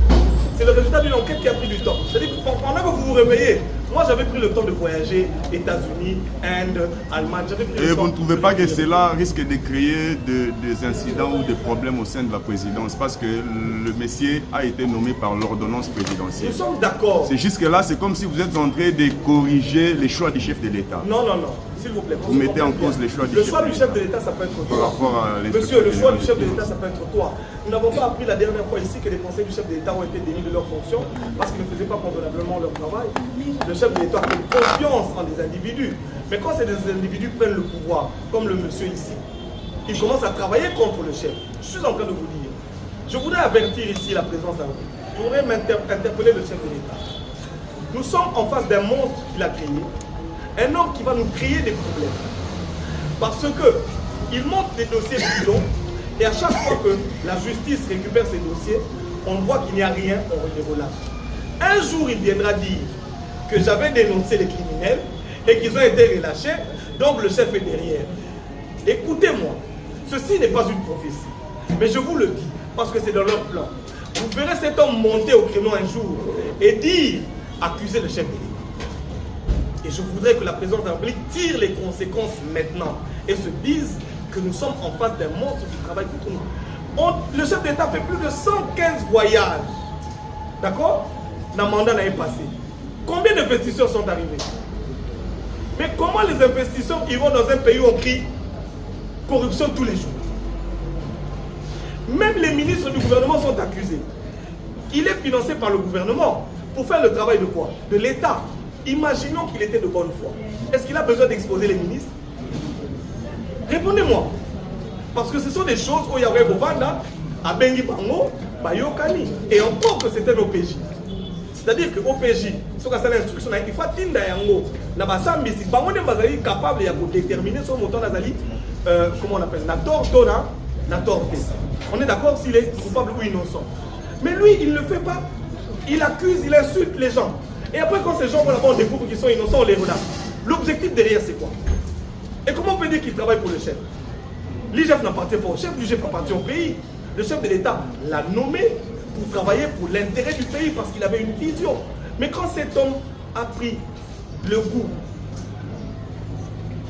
C'est le résultat d'une enquête qui a pris du temps. C'est-à-dire que pendant que vous vous réveillez, moi j'avais pris le temps de voyager, États-Unis, Inde, Allemagne. Et vous ne trouvez pas que cela risque de créer des incidents ou des problèmes au sein de la présidence? Parce que le monsieur a été nommé par l'ordonnance présidentielle. Nous sommes d'accord. C'est jusque-là, c'est comme si vous êtes en train de corriger les choix du chef de l'État. Non, non, non. S'il vous plaît. Vous mettez en cause les choix du chef de l'État. Le choix du chef de l'État, ça peut être toi. Monsieur, le choix du chef de l'État, ça peut être toi. Nous n'avons pas appris la dernière fois ici que les conseils du chef de l'État ont été démis de leurs fonctions parce qu'ils ne faisaient pas convenablement leur travail. Le chef de l'État a fait confiance en des individus. Mais quand ces individus prennent le pouvoir, comme le monsieur ici, ils commencent à travailler contre le chef. Je suis en train de vous dire. Je voudrais avertir ici la présence d'un vous. Je voudrais interpeller le chef de l'État. Nous sommes en face d'un monstre qu'il a créé. Un homme qui va nous créer des problèmes. Parce qu'il monte des dossiers bidons et à chaque fois que la justice récupère ces dossiers, on voit qu'il n'y a rien, on les relâche. Un jour, il viendra dire que j'avais dénoncé les criminels et qu'ils ont été relâchés, donc le chef est derrière. Écoutez-moi, ceci n'est pas une prophétie, mais je vous le dis, parce que c'est dans leur plan. Vous verrez cet homme monter au créneau un jour et dire, accuser le chef de l'État. Et je voudrais que la présidence de la République tire les conséquences maintenant et se dise que nous sommes en face d'un monstre qui travaille contre nous. Le chef d'État fait plus de 115 voyages. D'accord? Le mandat n'a pas passé. Combien d'investisseurs sont arrivés? Mais comment les investisseurs iront dans un pays où on crie corruption tous les jours? Même les ministres du gouvernement sont accusés. Il est financé par le gouvernement pour faire le travail de quoi? De l'État. Imaginons qu'il était de bonne foi. Est-ce qu'il a besoin d'exposer les ministres? Répondez-moi. Parce que ce sont des choses où il y aurait Bovanda, à Bengi Bango, Bayokani. Et encore que c'était l'OPJ. C'est-à-dire que l'OPJ, ce qu'on a l'instruction, il faut atteindre Yango. Nabasambi, si Bango n'est pas capable de déterminer son montant d'Azali, comment on appelle, Nator. On est d'accord s'il est coupable ou innocent. Mais lui, il ne le fait pas. Il accuse, il insulte les gens. Et après, quand ces gens vont là-bas, on découvre qu'ils sont innocents, on les relâche. L'objectif derrière, c'est quoi? Et comment on peut dire qu'il travaille pour le chef? L'IGF n'appartient pas au chef, l'IGF appartient au pays. Le chef de l'État l'a nommé pour travailler pour l'intérêt du pays parce qu'il avait une vision. Mais quand cet homme a pris le goût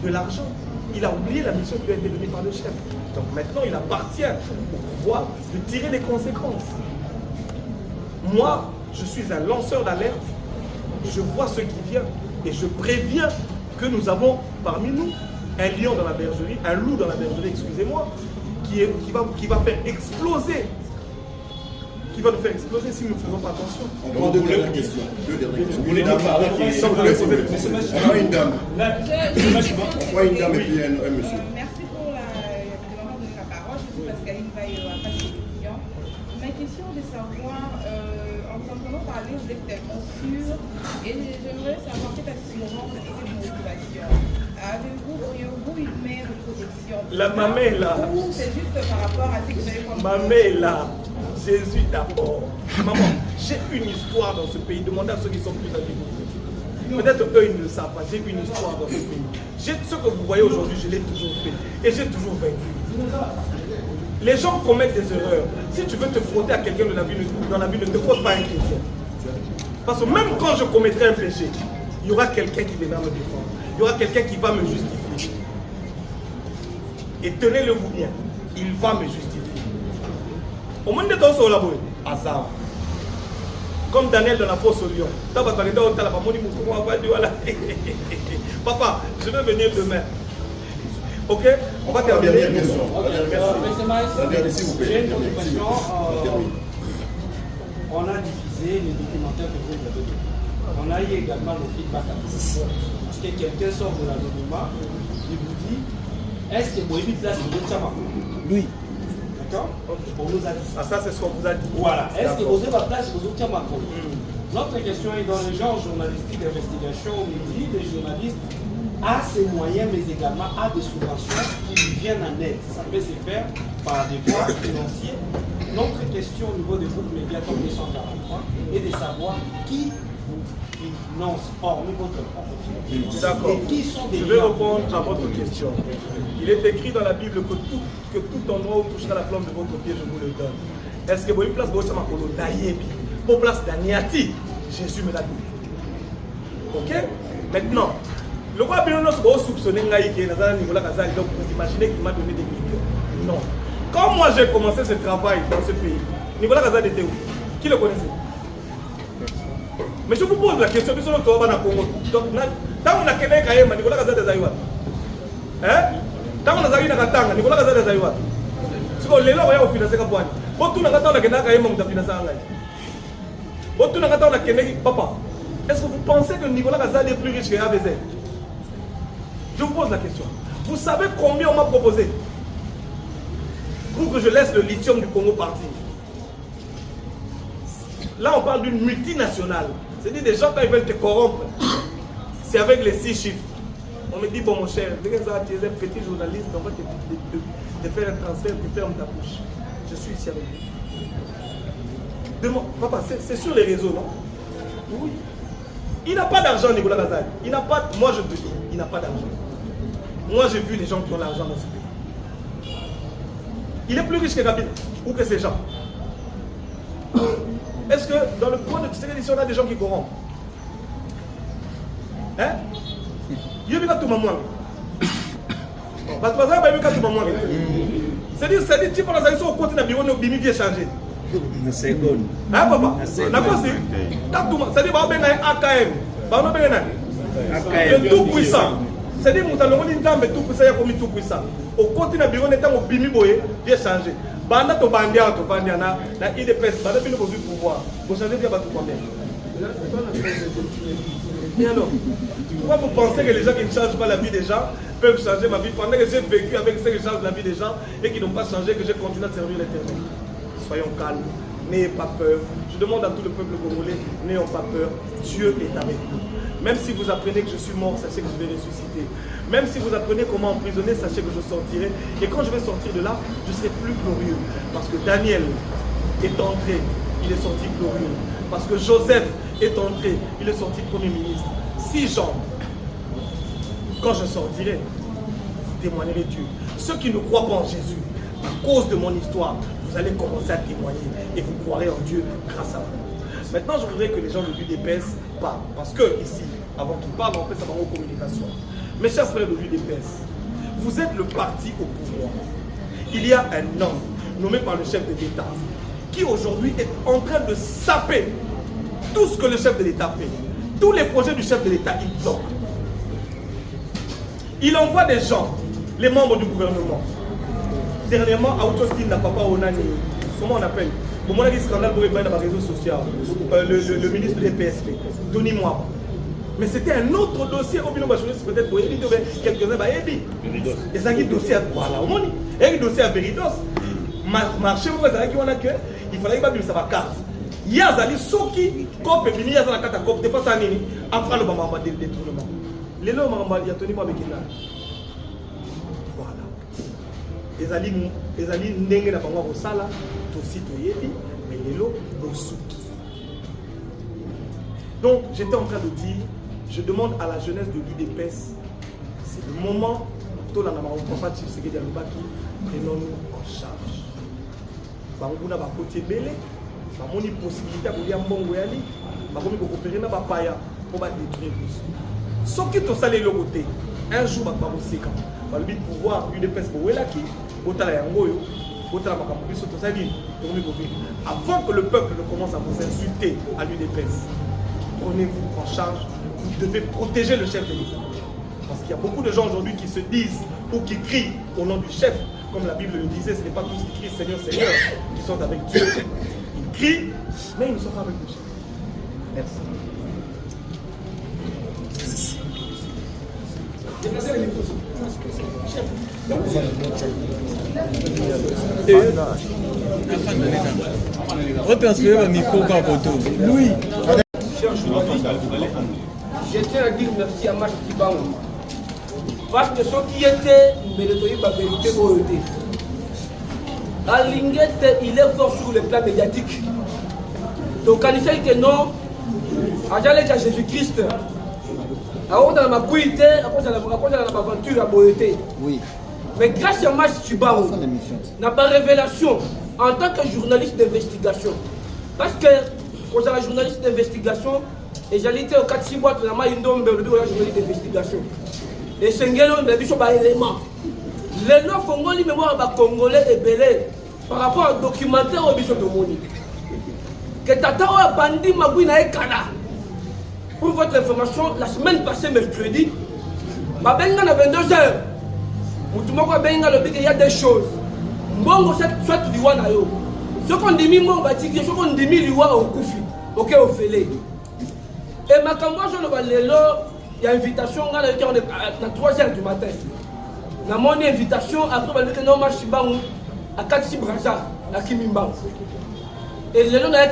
de l'argent, il a oublié la mission qui lui a été donnée par le chef. Donc maintenant, il appartient au pouvoir de tirer les conséquences. Moi, je suis un lanceur d'alerte. Je vois ce qui vient et je préviens que nous avons parmi nous un lion dans la bergerie, un loup dans la bergerie, excusez-moi, qui va faire exploser. Qui va nous faire exploser si nous ne faisons pas attention. On prend deux dernières questions. Vous voulez nous parler qui On une dame. On prend une dame et puis un monsieur. Merci pour la demande de la parole. Je suis Pascaline Bayo à Face Télévision. Ma question est de savoir, en entendant parler, vous êtes tellement sûr, et j'aimerais savoir quelle assurance et quelle motivation. Auriez-vous une mère de protection? La maman est là. Ou c'est juste par rapport à ce que vous avez compris? Maman est là. Jésus d'abord. Maman, j'ai une histoire dans ce pays. Demandez à ceux qui sont plus âgés. Peut-être eux, ils ne le savent pas. J'ai une histoire dans ce pays. Ce que vous voyez aujourd'hui, je l'ai toujours fait. Et j'ai toujours vaincu. Les gens commettent des erreurs. Si tu veux te frotter à quelqu'un dans la vie, ne te frotte pas à un chrétien. Parce que même quand je commettrai un péché, il y aura quelqu'un qui viendra me défendre. Il y aura quelqu'un qui va me justifier. Et tenez-le-vous bien, il va me justifier. Au monde de temps sur la boue, hasard. Comme Daniel dans la fosse au lion. Papa, je vais venir demain. Ok? On va terminer. Dernière question. J'ai une autre question. On a diffusé les documentaires que vous avez donnés. On a eu également le feedback à vous. Parce que quelqu'un sort de l'anonymat, il vous dit, est-ce que vous avez une place de Tchama? Oui. D'accord? On nous a dit ça. Ah, ça, c'est ce qu'on vous a dit. Voilà. Est-ce que vous avez la place de Tchama? Notre question est dans le genre journalistique d'investigation. On nous dit les journalistes a ses moyens, mais également a des subventions qui lui viennent en aide. Ça peut se faire par des voies financières. Notre question au niveau des groupes médias comme les 143 est de savoir qui vous finance, hormis votre propre financement. D'accord. Et qui sont des Je vais répondre à votre question. Il est écrit dans la Bible que tout endroit où touchera la flamme de votre pied, je vous le donne. Est-ce que vous avez une place pour Nayebi, pour place d'Aniati? Jésus me l'a dit. Ok? Maintenant, le roi Bénonos va soupçonner Nicolas Kazali, donc vous imaginez qu'il m'a donné des millions. Non. Quand moi j'ai commencé ce travail dans ce pays, Nicolas Kazali était où? Qui le connaissait? Mais je vous pose la question, donc, tant qu'on a quelqu'un qui a Nicolas Kazali est où? Hein? Tant qu'on a Zali Nakatanga, Nicolas Kazali est où? Si vous voulez, là, vous financez Kabouani. Vous tout le temps, vous financez Vous tout le temps, papa, est-ce que vous pensez que Nicolas Kazali est plus riche que AVZ? Je vous pose la question. Vous savez combien on m'a proposé pour que je laisse le lithium du Congo partir? Là, on parle d'une multinationale. C'est-à-dire des gens, quand ils veulent te corrompre, c'est avec les 6 chiffres. On me dit, bon mon cher, tu es un petit journaliste, on va te faire un transfert, tu fermes ta bouche. Je suis ici avec vous. Papa, c'est sur les réseaux, non? Oui. Il n'a pas d'argent, Nicolas Gazal. Il n'a pas, moi je te dis, il n'a pas d'argent. Moi j'ai vu des gens qui ont l'argent dans ce pays. Il est plus riche que Kabila ou que ces gens. Est-ce que dans le coin de Tshisekedi, on a des gens qui corrompent? Hein? Il y a tout le monde. C'est-à-dire, tu peux aller au côté de la bureau, nous bimi vieux changé. C'est bon. Hein, papa? C'est-à-dire, AKM. Le tout puissant. C'est-à-dire, nous avons dit que tout puissant est tout puissant. Au côté de la bureau, nous avons bimi vieux changé. Banda to bandia to bandia na IDPS, banda bino bozu pouvoir. Vous changez bien tout combien? Mais alors, pourquoi vous pensez que les gens qui ne changent pas la vie des gens peuvent changer ma vie pendant que j'ai vécu avec ceux qui changent la vie des gens et qui n'ont pas changé, que j'ai continué à servir l'Éternel? Soyons calmes, n'ayez pas peur. Je demande à tout le peuple congolais, n'ayons pas peur. Dieu est avec nous. Même si vous apprenez que je suis mort, sachez que je vais ressusciter. Même si vous apprenez comment emprisonner, sachez que je sortirai. Et quand je vais sortir de là, je serai plus glorieux. Parce que Daniel est entré, il est sorti glorieux. Parce que Joseph est entré, il est sorti Premier ministre. 6 gens, quand je sortirai, vous témoignerez Dieu. Ceux qui ne croient pas en Jésus, à cause de mon histoire, vous allez commencer à témoigner et vous croirez en Dieu grâce à moi. Maintenant, je voudrais que les gens de l'UDPS parlent. Parce que ici, avant qu'ils parlent, on fait ça en communication. Mes chers frères de l'UDPS, vous êtes le parti au pouvoir. Il y a un homme nommé par le chef de l'État qui aujourd'hui est en train de saper tout ce que le chef de l'État fait. Tous les projets du chef de l'État, il bloque. Il envoie des gens, les membres du gouvernement. Dernièrement, à Autostine, n'a pas Onani, comment on appelle? Pour moi, il y a un scandale pour les réseaux sociaux. Le ministre des PSP, Tony Mwaba. Mais c'était un autre dossier au bilan peut-être pour quelques-uns. Et ça qui dossier à voilà, et il dossier à Veridos. Marché il fallait que ça va carte. Il y a des soki cop et il y a la carte à cop de face à Nini après le moment de détournement. Les lois il y a Tony Mwaba qui là. Voilà. Les alliés n'engagent pas au sala, dossier toyebi, mais les lois au souki. Donc j'étais en train de dire. Je demande à la jeunesse de l'UDPS, c'est le moment où prenons-nous en charge. Banguna va côté belé, bamoni possibilité de aller en Bongo yali, bakomi coopérer na bapaya pour détruire tout. Ce qui te sale le côté, un jour ba boseka, ba le pouvoir UDPS bowelaki, botala yangoyo, botala makambiso to sali, avant que le peuple ne commence à vous insulter à l'UDPS. Prenez-vous en charge. Vous devez protéger le chef de l'État. Parce qu'il y a beaucoup de gens aujourd'hui qui se disent ou qui crient au nom du chef. Comme la Bible le disait, ce n'est pas tous qui crient Seigneur, Seigneur, qui sont avec Dieu. Ils crient, mais ils ne sont pas avec le chef. Merci. Retransférer le micro par photo. Louis. Je tiens à dire merci à Marc Kibango. Parce que ceux qui étaient, mais le pays va vérité pour eux. À Linguette, il est fort sur le plan médiatique. Donc, quand il dit que non, à Jésus-Christ, avant dans ma bouillité, après dans ma aventure à Boété. Oui. Mais grâce à Marc Kibango, n'a pas révélation en tant que journaliste d'investigation. Parce que, quand j'ai la journaliste d'investigation, et j'allais au 4-6 mois, je suis un journaliste d'investigation. Et c'est un élément. Les noms congolais, mémoire congolais et belé par rapport au documentaire au biso de Monique. Que Tata a bandit Magouina et Kana. Pour votre information, la semaine passée, mercredi, à 22h, il y a des choses. Mbongo soit du Wanayo. Ce qu'on dit, ce qu'on dit, il y a au Koufi. Ok, au Félé. Et ma campagne, il y a une invitation à 3h du matin. Dans mon invitation, après, je suis à Katsi Braza, à Kimimba. Et le nom a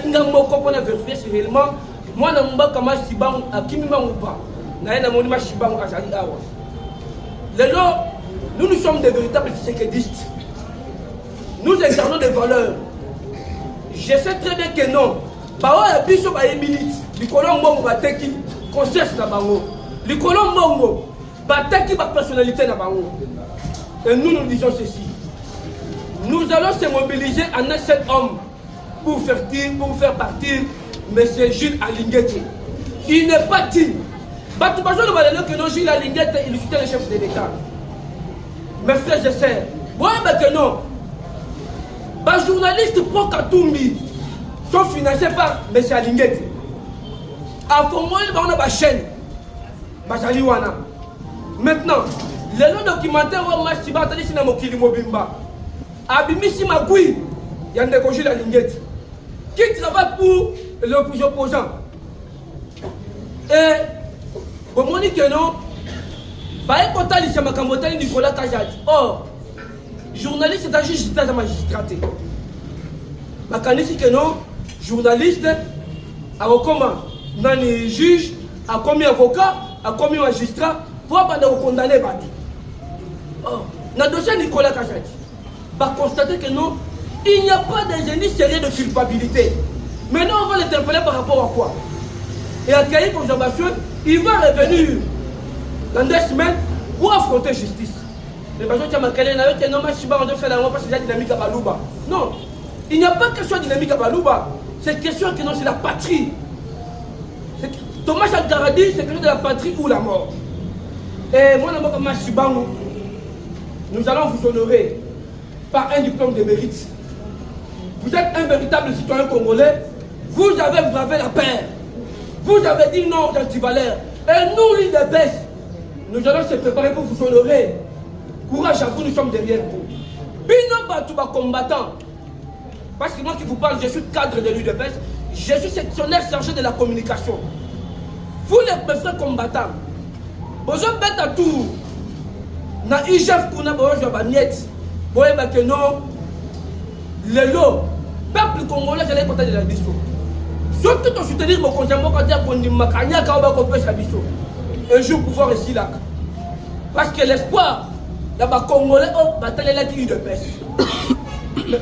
vérifié si réellement, moi, je suis à Kimimba ou pas. Je suis à Zali Awa. Nous sommes des véritables séquedistes. Nous incarnons des valeurs. Je sais très bien que non. bao ya biso ba milite likolo mbongo bateki conscience na bango likolo mbongo bateki ba personnalité na bango. Et nous disons ceci, nous allons se mobiliser en un seul homme pour faire partir M. Jules Alinguete. Il n'est pas digne. Que non, Jules Alinguete, il était le chef de l'État. Mes frères et sœurs, moi, maintenant, les journalistes pro Katumbi sont financés par M. Alinguete. À Congo, on a une chaîne. Maintenant, le documentaire où Machiba a dit que Mokili Mobimba Abimisi Magui, il y a un Jules Alinguete qui travaille pour l'opposant. Et, pour moi, que non, par exemple, il y a Nicolas Kajad. Or, journaliste, c'est un juge, c'est un magistrat. Je que non, journaliste, a recommandé, dans les juges, a commis avocat, a commis magistrat, pour condamner Bati. Or, dans le dossier Nicolas Kajad, va constater que non, il n'y a pas de génie sérieux de culpabilité. Maintenant, on va l'interpeller par rapport à quoi? Et à quelle conservation, il va revenir dans 2 semaines pour affronter justice. Les gens qui ont dit que non, Machiba, on doit faire la loi parce qu'il y a dynamique à Balouba. Non, il n'y a pas question de dynamique à Balouba. C'est question que non, c'est la patrie. Thomas Algaradi, c'est question de la patrie ou la mort. Et moi, comme Machiba, nous allons vous honorer par un diplôme de mérite. Vous êtes un véritable citoyen congolais. Vous avez bravé la paix. Vous avez dit non aux antivaleurs. Et nous, l'IDPS, nous allons se préparer pour vous honorer. Courage à vous, nous sommes derrière vous. Bino Batouba combattant. Parce que moi qui vous parle, je suis cadre de l'UDPS. Je suis sectionnaire chargé de la communication. Vous les frères combattants. Vous êtes à tout. Na IGF kuna boyo jwa baniet. Boye ba que non. Le lot. Peuple congolais, j'allais compter de la biso. Surtout pour soutenir mon conjoint, quand il y a un makanya qui va couper sa biso. Un jour pouvoir ici là. Parce que l'espoir, il y a des Congolais qui bataillent la tire de pêche.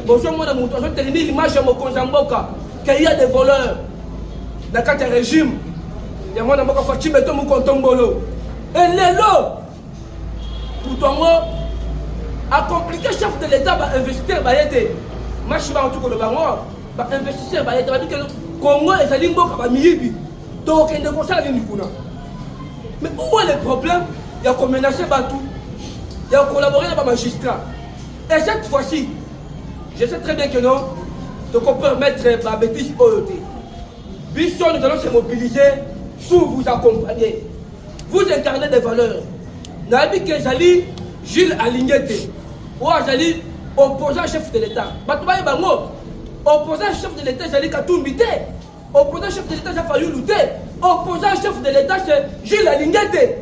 Bonjour, moi, dans mon toit, je te dis l'image de mon conjoint qu'il y a des voleurs. Dans le régime, il y a moi dans mon toit, je me compte bolo. Et les lots, pour toi, a compliqué, chef de l'État va investir, va aider. Moi, je suis en tout cas le baron, va investir, va aider. Congo et Salim Boka va miyibi. Donc, il ne concerne rien du coup. Mais où est le problème? Il y a qu'on menacé Batou. Il y a collaboré avec les magistrats. Et cette fois-ci, je sais très bien que non, donc on peut mettre ma bêtise au côté. Bisson, nous allons se mobiliser pour vous accompagner. Vous incarnez des valeurs. Nabi Kezali, Jules Alinguete. Ou Azali, opposant chef de l'État. Batoubaye Bango. Opposant chef de l'État, c'est Katumbite. Opposant chef de l'État, c'est Fayou Louté. Opposant chef de l'État, c'est Jules Alinguete.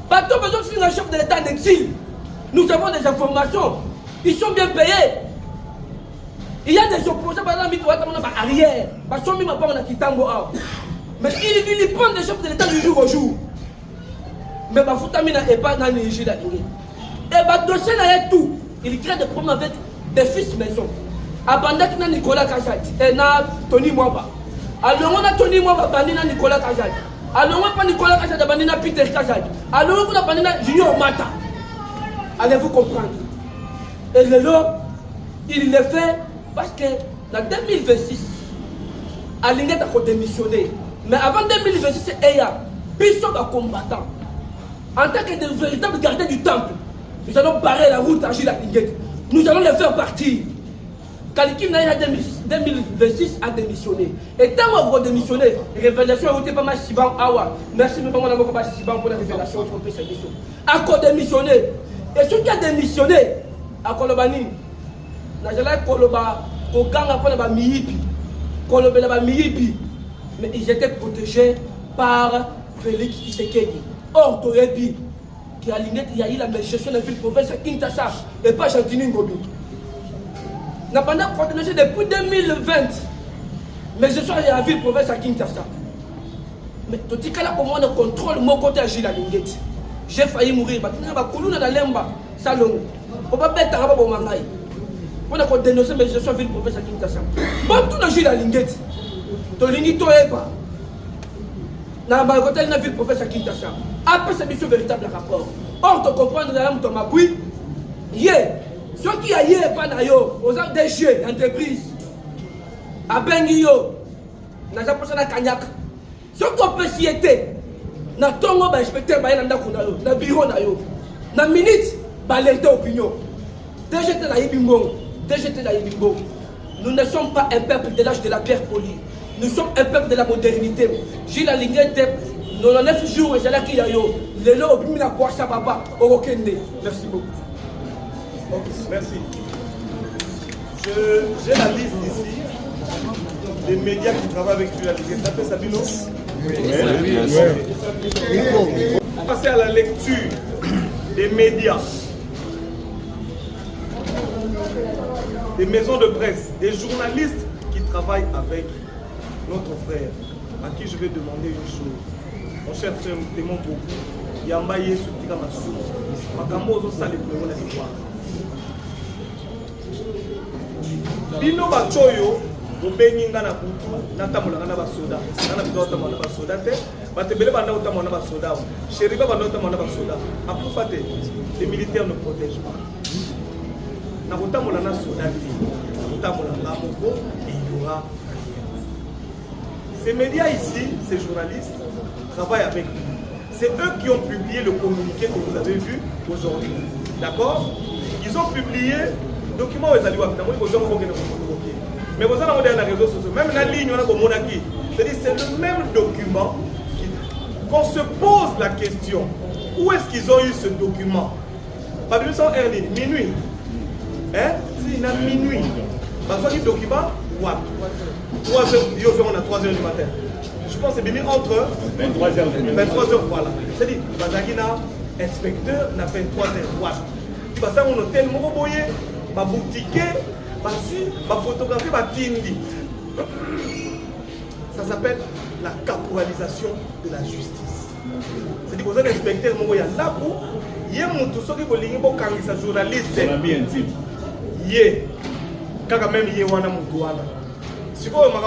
Bateau besoin de finir un chef de l'État en exil. Nous avons des informations. Ils sont bien payés. Il y a des opposants, par exemple, qui arrière. Mais ils prennent des chefs de l'État du jour au jour. Mais Bafoutamina n'est pas dans les Jules Alinguete. Et Badossé n'a tout. Il crée des problèmes avec des fils maison. Abandaki na Nicolas Kajadi et na Tony Mwaba. Alors on a Tony Mwaba bandi na Nicolas Kajadi. Alors on pas Nicolas Kajadi bandi na Peter Kajadi. Alors on a bandi na Junior Mata. Allez-vous comprendre? Et le lot, il le fait parce que en 2026, Alinguete a démissionné. Mais avant 2026, c'est Eya, Bissot a combattant. En tant que de véritables gardiens du temple, nous allons barrer la route à Jules Alinguete. Nous allons les faire partir. Kaliki Naïra 2026 a démissionné. Et tant qu'on va démissionner, révélation a été pas mal Siban Awa. Merci, mais pas moi pas Siban pour la révélation. A démissionné. Et ceux qui a démissionné, à Kolobani, Najala Koloba, Koganga Kolaba Miyipi, Kolobela Miyipi, mais ils étaient protégés par Félix Tshisekedi. Or, Toyebi, qui a Alinguete, il y a eu la gestion de la ville province à Kinshasa et pas Chantini Ngobi. N'a pas coordonné depuis 2020. Mais je suis à la ville province à Kinshasa. Mais tout ce cas là, au moins, on contrôle mon côté à Jules Alinguete. J'ai failli mourir. Je suis à Lemba, Salon. On va mettre à Rababomangaï. On a dénoncé mes gestions ville province à Kinshasa. Bon, tout le monde a l'ingéti. To lingi to eba. Na ba côté na ville province à Kinshasa. Après c'est mission véritable rapport. Or tu comprendre la to makui. Yé. Ceux qui a yé pas na yo, aux DG entreprise. A bengi yo. Na ja posa na kanyaka. Ceux qui ont société. Na tongo ba inspecteur ba na ndako na yo, na bureau na yo. Na minute ba alerter opinion. DGT la yibingo. DGT la yibingo. Nous ne sommes pas un peuple de l'âge de la pierre polie. Nous sommes un peuple de la modernité. J'ai la ligne de 99 jours et j'ai la kiyayo. Les lots au la poisson papa au Kende. Merci beaucoup. Ok, merci. J'ai la liste ici des médias qui travaillent avec lui. Ça s'appelle Sabino. On va passer à la lecture des médias, des maisons de presse, des journalistes qui travaillent avec notre frère, à qui je vais demander une chose. Mon cher frère, nous t'aimons beaucoup. Yambaye Soutika Massou. Makambo Ozo Sale Prévo na Liboa. Bino Bachoyo, Bobengi Ngana Boutou, Natamola Ngana Basoda, Nana Bidota Mana Basoda, Batebele Banda Otamana Basoda, Chériba Bandota Mana Basoda. À plus faté, les militaires ne protègent pas. Nabotamola Na Soda, Nabotamola Namoko, et il y aura. Ces médias ici, ces journalistes, travaillent avec nous. C'est eux qui ont publié le communiqué que vous avez vu aujourd'hui. D'accord? Ils ont publié le document où ils allaient voir. Mais vous avez dans les réseaux sociaux, même la ligne, c'est le même document qu'on se pose la question. Où est-ce qu'ils ont eu ce document? Pas de minuit. Hein? C'est à minuit. Parce que le document, what? 3h, on a 3h du matin. Je pense que c'est bien entre 23h, voilà. C'est-à-dire, Bazagina, inspecteur, n'a fait 3h, voilà. Tu vas faire un hôtel, mon boyer, ma boutique, ma photographie, ma tindi. Ça s'appelle la caporalisation de la justice. C'est-à-dire, vous êtes inspecteur, mon boyer, là où, il y a mon tout ce qui est un journaliste. Quand même, il y a un homme. Si vous avez un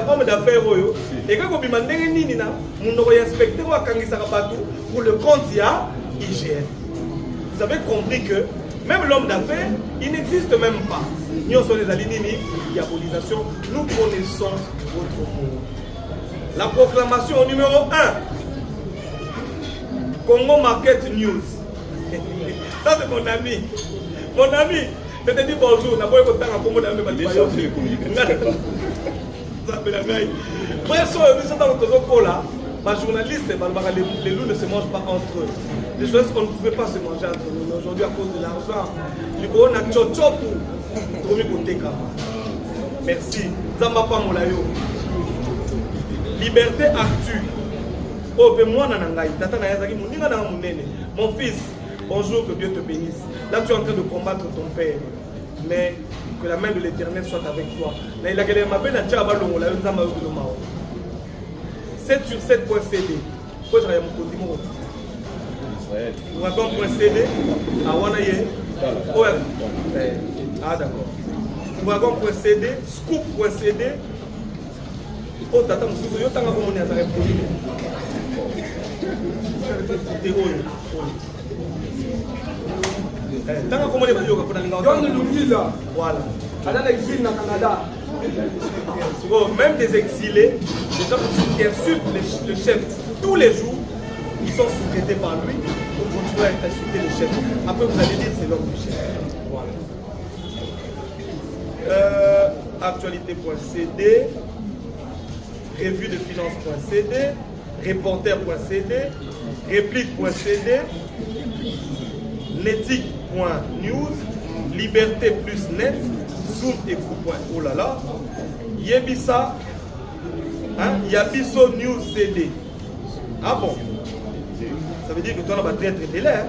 homme d'affaires, et quand vous avez un inspecteur pour le compte IGF. Vous avez compris que même l'homme d'affaires, il n'existe même pas. Nous sommes les alignés, diabolisation, nous connaissons votre mot. La proclamation numéro 1. Congo Market News. Ça c'est mon ami. Mon ami, je te dis bonjour. N'a pas eu autant à Congo d'Amé. Les journalistes, les loups ne se mangent pas entre eux. Les journalistes, on ne pouvait pas se manger entre nous. Aujourd'hui, à cause de l'argent, on a tchotcho pour merci. Zamba Pamolayo. Liberté Actu. Mon fils, bonjour, que Dieu te bénisse. Là, tu es en train de combattre ton père. Mais que la main de l'Éternel soit avec toi. 7 sur 7.cd. Ouagon.cd. Ah d'accord. Ouagon.cd. Scoop.cd. Oh, tata, je suis voilà. Même des exilés, des gens qui insultent le chef tous les jours, ils sont sous-traités par lui pour continuer à insulter le chef. Après, vous allez dire c'est l'homme du chef. Voilà. Actualité.cd, revue de finance.cd, reporter.cd, réplique.cd, netic.news, liberté plus net, zoom et coup. Oh là là, Yebisa, hein, Yabiso News CD. Ah bon? Ça veut dire que toi, on va très très délai.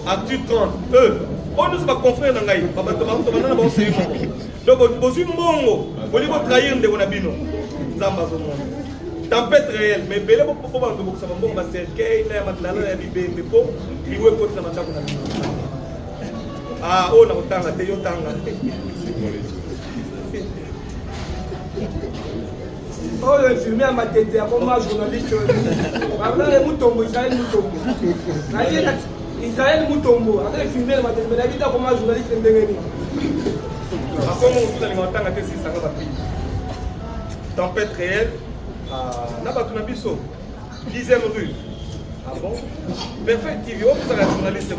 Actu 30, eux. Oh, nous sommes confrères dans Gaï. Donc, vous avez mongo. Vous voulez trahir de mon abino. Tempête réelle. Mais belle pour pouvoir vous ça va bon, c'est qu'il y a maintenant la bibé, mais pour lui contre la madame. Ah, oh, on a été au tanga. Oh, le filmé à ma tête, comme un journaliste. Israël Moutombo. Israël Moutombo. Après, le filmé à ma tête, mais la vie comme un journaliste. Tempête réelle à Nabatunabiso, 10e rue. Ah bon? Perfect TV, vous êtes un journaliste.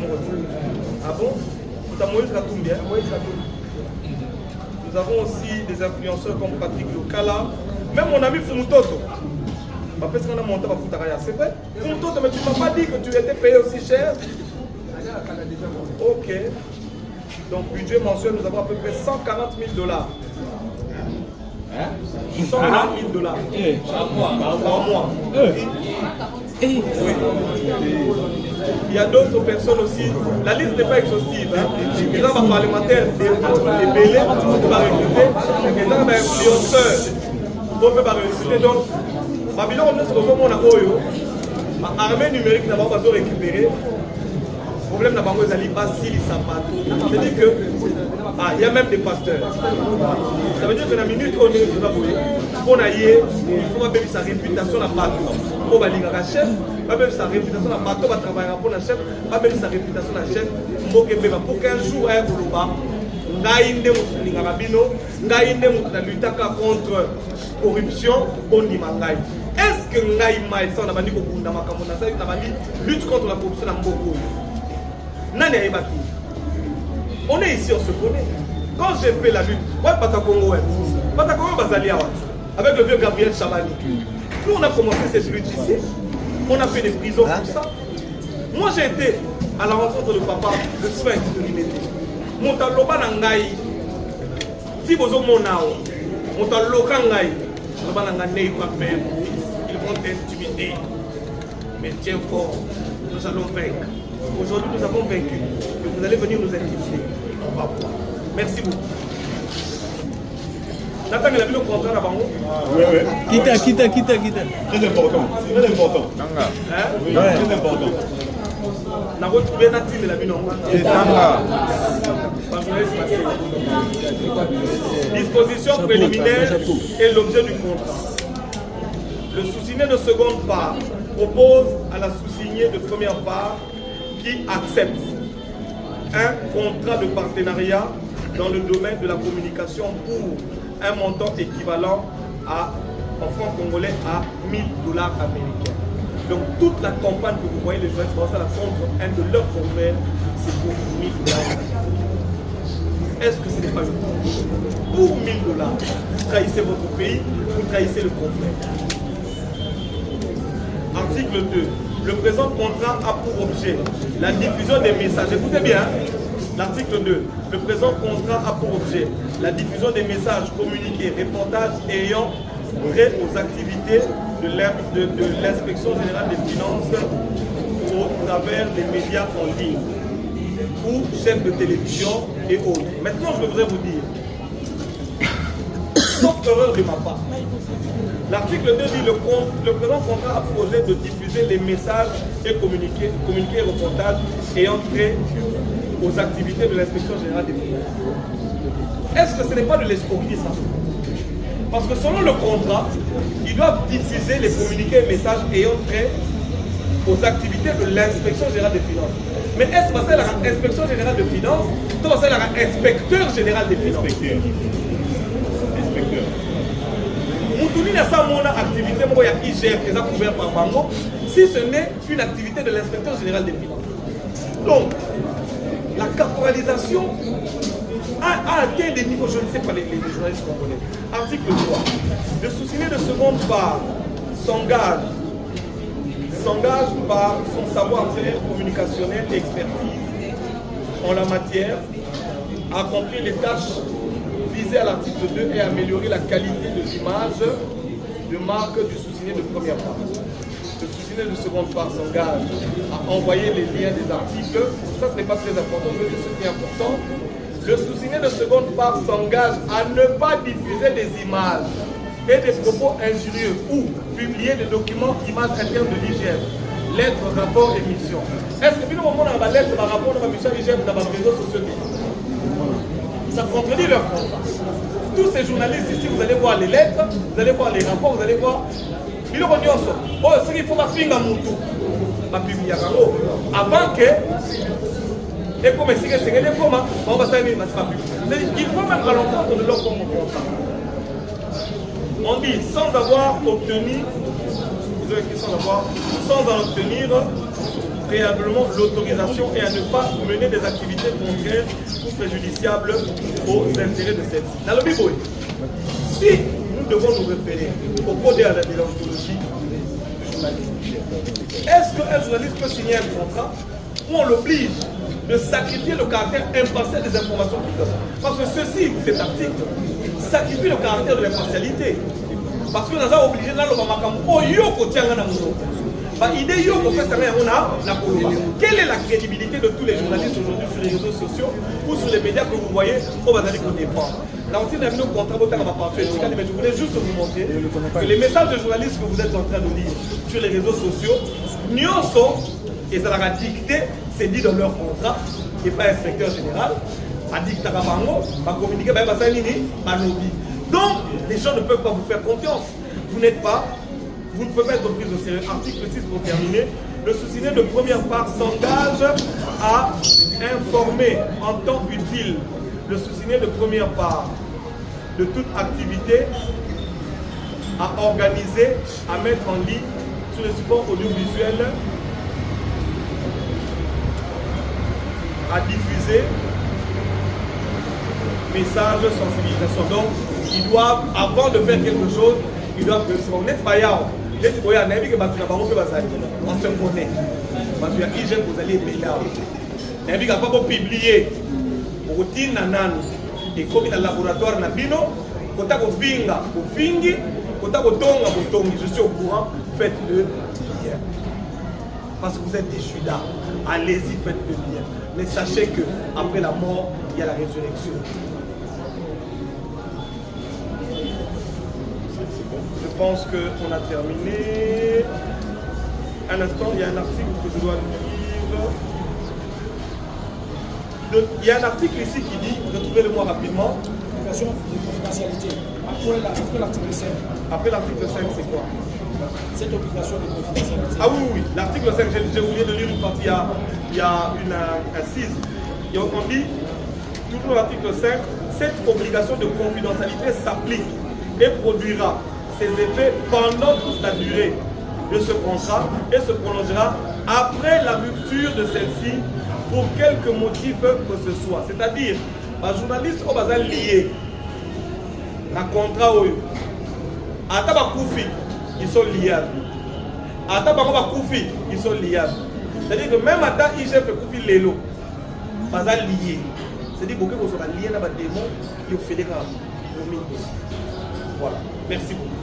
Ah bon? Vous avez Moïse Katumbi. Nous avons aussi des influenceurs comme Patrick Lokala, même mon ami Fumutoto. C'est vrai? Fumutoto, mais tu ne m'as pas dit que tu étais payé aussi cher? Ok. Donc, budget mensuel, nous avons à peu près 140 000 $. 140 000 $ par mois. Oui. Il y a d'autres personnes aussi. La liste n'est pas exhaustive. Les gens parlementaires, les bélés, on peut recruter. Les gens influenceurs, on peut recruter. Donc, Babylone, on est sur le monde à Oyo. L'armée numérique n'a pas besoin de récupérer. Le problème n'a pas besoin d'aller passer les sapatos. C'est-à-dire que il y a même des pasteurs. Ça veut dire que dans la minute où on est on a il faut avoir sa réputation à bateau. On va lire à chef, on va sa réputation à bateau, on va travailler pour la chef, on va sa réputation à chef. Pour qu'un jour, un Koloba, Ngaïnde Moutingarabino, Ngaïnde Moutinalutaka contre corruption, on y mangaï. Est-ce que Ngaïma et ça, on a dit que lutte contre la corruption dans Mboko? On est ici, on se connaît. Quand j'ai fait la lutte, Patakongo, avec le vieux Gabriel Chabani, nous on a commencé cette lutte ici. On a fait des prisons pour ça. Moi j'ai été à la rencontre de papa, le soin de l'immédiat. Montaloba Nangaï, si vous avez mon nao, Montaloba Nangaï, ils vont t'intimider. Mais tiens fort, nous allons vaincre. Aujourd'hui, nous avons vaincu. Et vous allez venir nous intimider. On va voir. Merci beaucoup. Nathan, il a vu le contrat avant vous? Oui. Quitte. Très important. Très important. Très important. N'a retrouvé Nathan, il a vu non? Disposition préliminaire est l'objet du contrat. Le sous-signé de seconde part propose à la sous-signée de première part qui accepte un contrat de partenariat dans le domaine de la communication pour un montant équivalent en francs congolais à 1 000 $ américains. Donc toute la campagne que vous voyez, les journalistes commencent à la contre un de leurs confrères, c'est pour 1 000 $. Est-ce que ce n'est pas le coup? Pour 1 000 $, vous trahissez votre pays, vous trahissez le confrère. Article 2. Le présent contrat a pour objet la diffusion des messages. Écoutez bien, l'article 2. Le présent contrat a pour objet la diffusion des messages, communiqués, reportages ayant trait aux activités de l'inspection générale des finances au travers des médias en ligne ou chaînes de télévision et autres. Maintenant, je voudrais vous dire, sauf erreur de ma part, l'article 2 dit le présent contrat a pour objet de diffuser les messages et communiquer et reportages ayant trait aux activités de l'inspection générale des finances. Est-ce que ce n'est pas de l'escroquerie ça? Parce que selon le contrat, ils doivent diffuser les communiqués et messages ayant trait aux activités de l'inspection générale des finances. Mais est-ce que c'est l'inspection générale des finances ou c'est l'inspecteur général des finances? Inspecteur. Moutouni n'a pas mon activité, moi il y a IGF qui est couvert par Bango, si ce n'est une activité de l'inspecteur général des finances. Donc, la caporalisation a atteint des niveaux, je ne sais pas les journalistes congolais. Article 3. Le sous-signé de seconde part s'engage par son savoir-faire communicationnel et expertise en la matière, à accomplir les tâches visées à l'article 2 et améliorer la qualité de l'image de marque du sous-signé de première part. Le sous-signé de seconde part s'engage à envoyer les liens des articles. Ça, ce n'est pas très important, mais ce qui est important. Le sous-signé de seconde part s'engage à ne pas diffuser des images et des propos injurieux ou publier des documents images internes de l'IGF, lettre, rapport et mission. Est-ce que nous avons la lettre, le rapport, la mission, l'IGF, dans les réseaux sociaux? Ça contredit leur contrat. Tous ces journalistes ici, vous allez voir les lettres, vous allez voir les rapports, vous allez voir. Il faut pas finir à mon tour. Avant que. Et comme si c'est que comment on va s'arrêter, il faut même à l'encontre de leur contrat. On dit sans avoir obtenu, sans en obtenir préalablement l'autorisation et à ne pas mener des activités contraires ou préjudiciables aux intérêts de celle-ci. Dans le Bible, si nous devons nous référer au code de la déontologie du journaliste, est-ce qu'un journaliste peut signer un contrat où on l'oblige de sacrifier le caractère impartial des informations qu'il donne? Parce que ceci, cet article, sacrifie le caractère de l'impartialité. Parce que nous avons obligé de quelle est la crédibilité de tous les journalistes aujourd'hui sur les réseaux sociaux ou sur les médias que vous voyez au Bazali qu'on défend? Là, on a mis nos contrats, mais je voulais juste vous montrer que les messages de journalistes que vous êtes en train de lire sur les réseaux sociaux, Nyonso, et ça l'a dicté, c'est dit dans leur contrat, et pas inspecteur général, a dicté à Bango, a communiqué, donc les gens ne peuvent pas vous faire confiance. Vous n'êtes pas. Vous ne pouvez pas être pris au sérieux. Article 6 pour terminer. Le sous-signé de première part s'engage à informer en temps utile le sous-signé de première part de toute activité à organiser, à mettre en ligne sur les supports audiovisuels, à diffuser messages, sensibilisation. Donc, ils doivent, avant de faire quelque chose, ils doivent se connaître. On se connaît. Parce que l'IGF, vous allez payer là. Il n'y a pas de publier. Routine nanan. Et comme il y a un laboratoire nabino, quand on vinga, on fingi, quand on tonga, on tongi. Je suis au courant, faites-le bien. Parce que vous êtes des Judas. Allez-y, faites-le bien. Mais sachez qu'après la mort, il y a la résurrection. Je pense qu'on a terminé. Un instant, il y a un article que je dois lire. Il y a un article ici qui dit, retrouvez-le-moi rapidement. Obligation de confidentialité. Après l'article 5. Après l'article 5, c'est quoi? Cette obligation de confidentialité. Ah oui, l'article 5, j'ai oublié de lire une partie, il y a une assise. Et on dit, toujours l'article 5, cette obligation de confidentialité s'applique et produira ses effets pendant toute la durée de ce contrat et se prolongera après la rupture de celle-ci pour quelque motif que ce soit. C'est-à-dire, les journalistes sont liés à un contrat. À Tabakoufi, ils sont liés à lui. À Tabakoufi, ils sont liés à lui. C'est-à-dire que même à IGF Koufi Lelo, ils sont liés. C'est-à-dire que vous êtes liés à des démons qui ont fait des grands. Voilà. Merci beaucoup.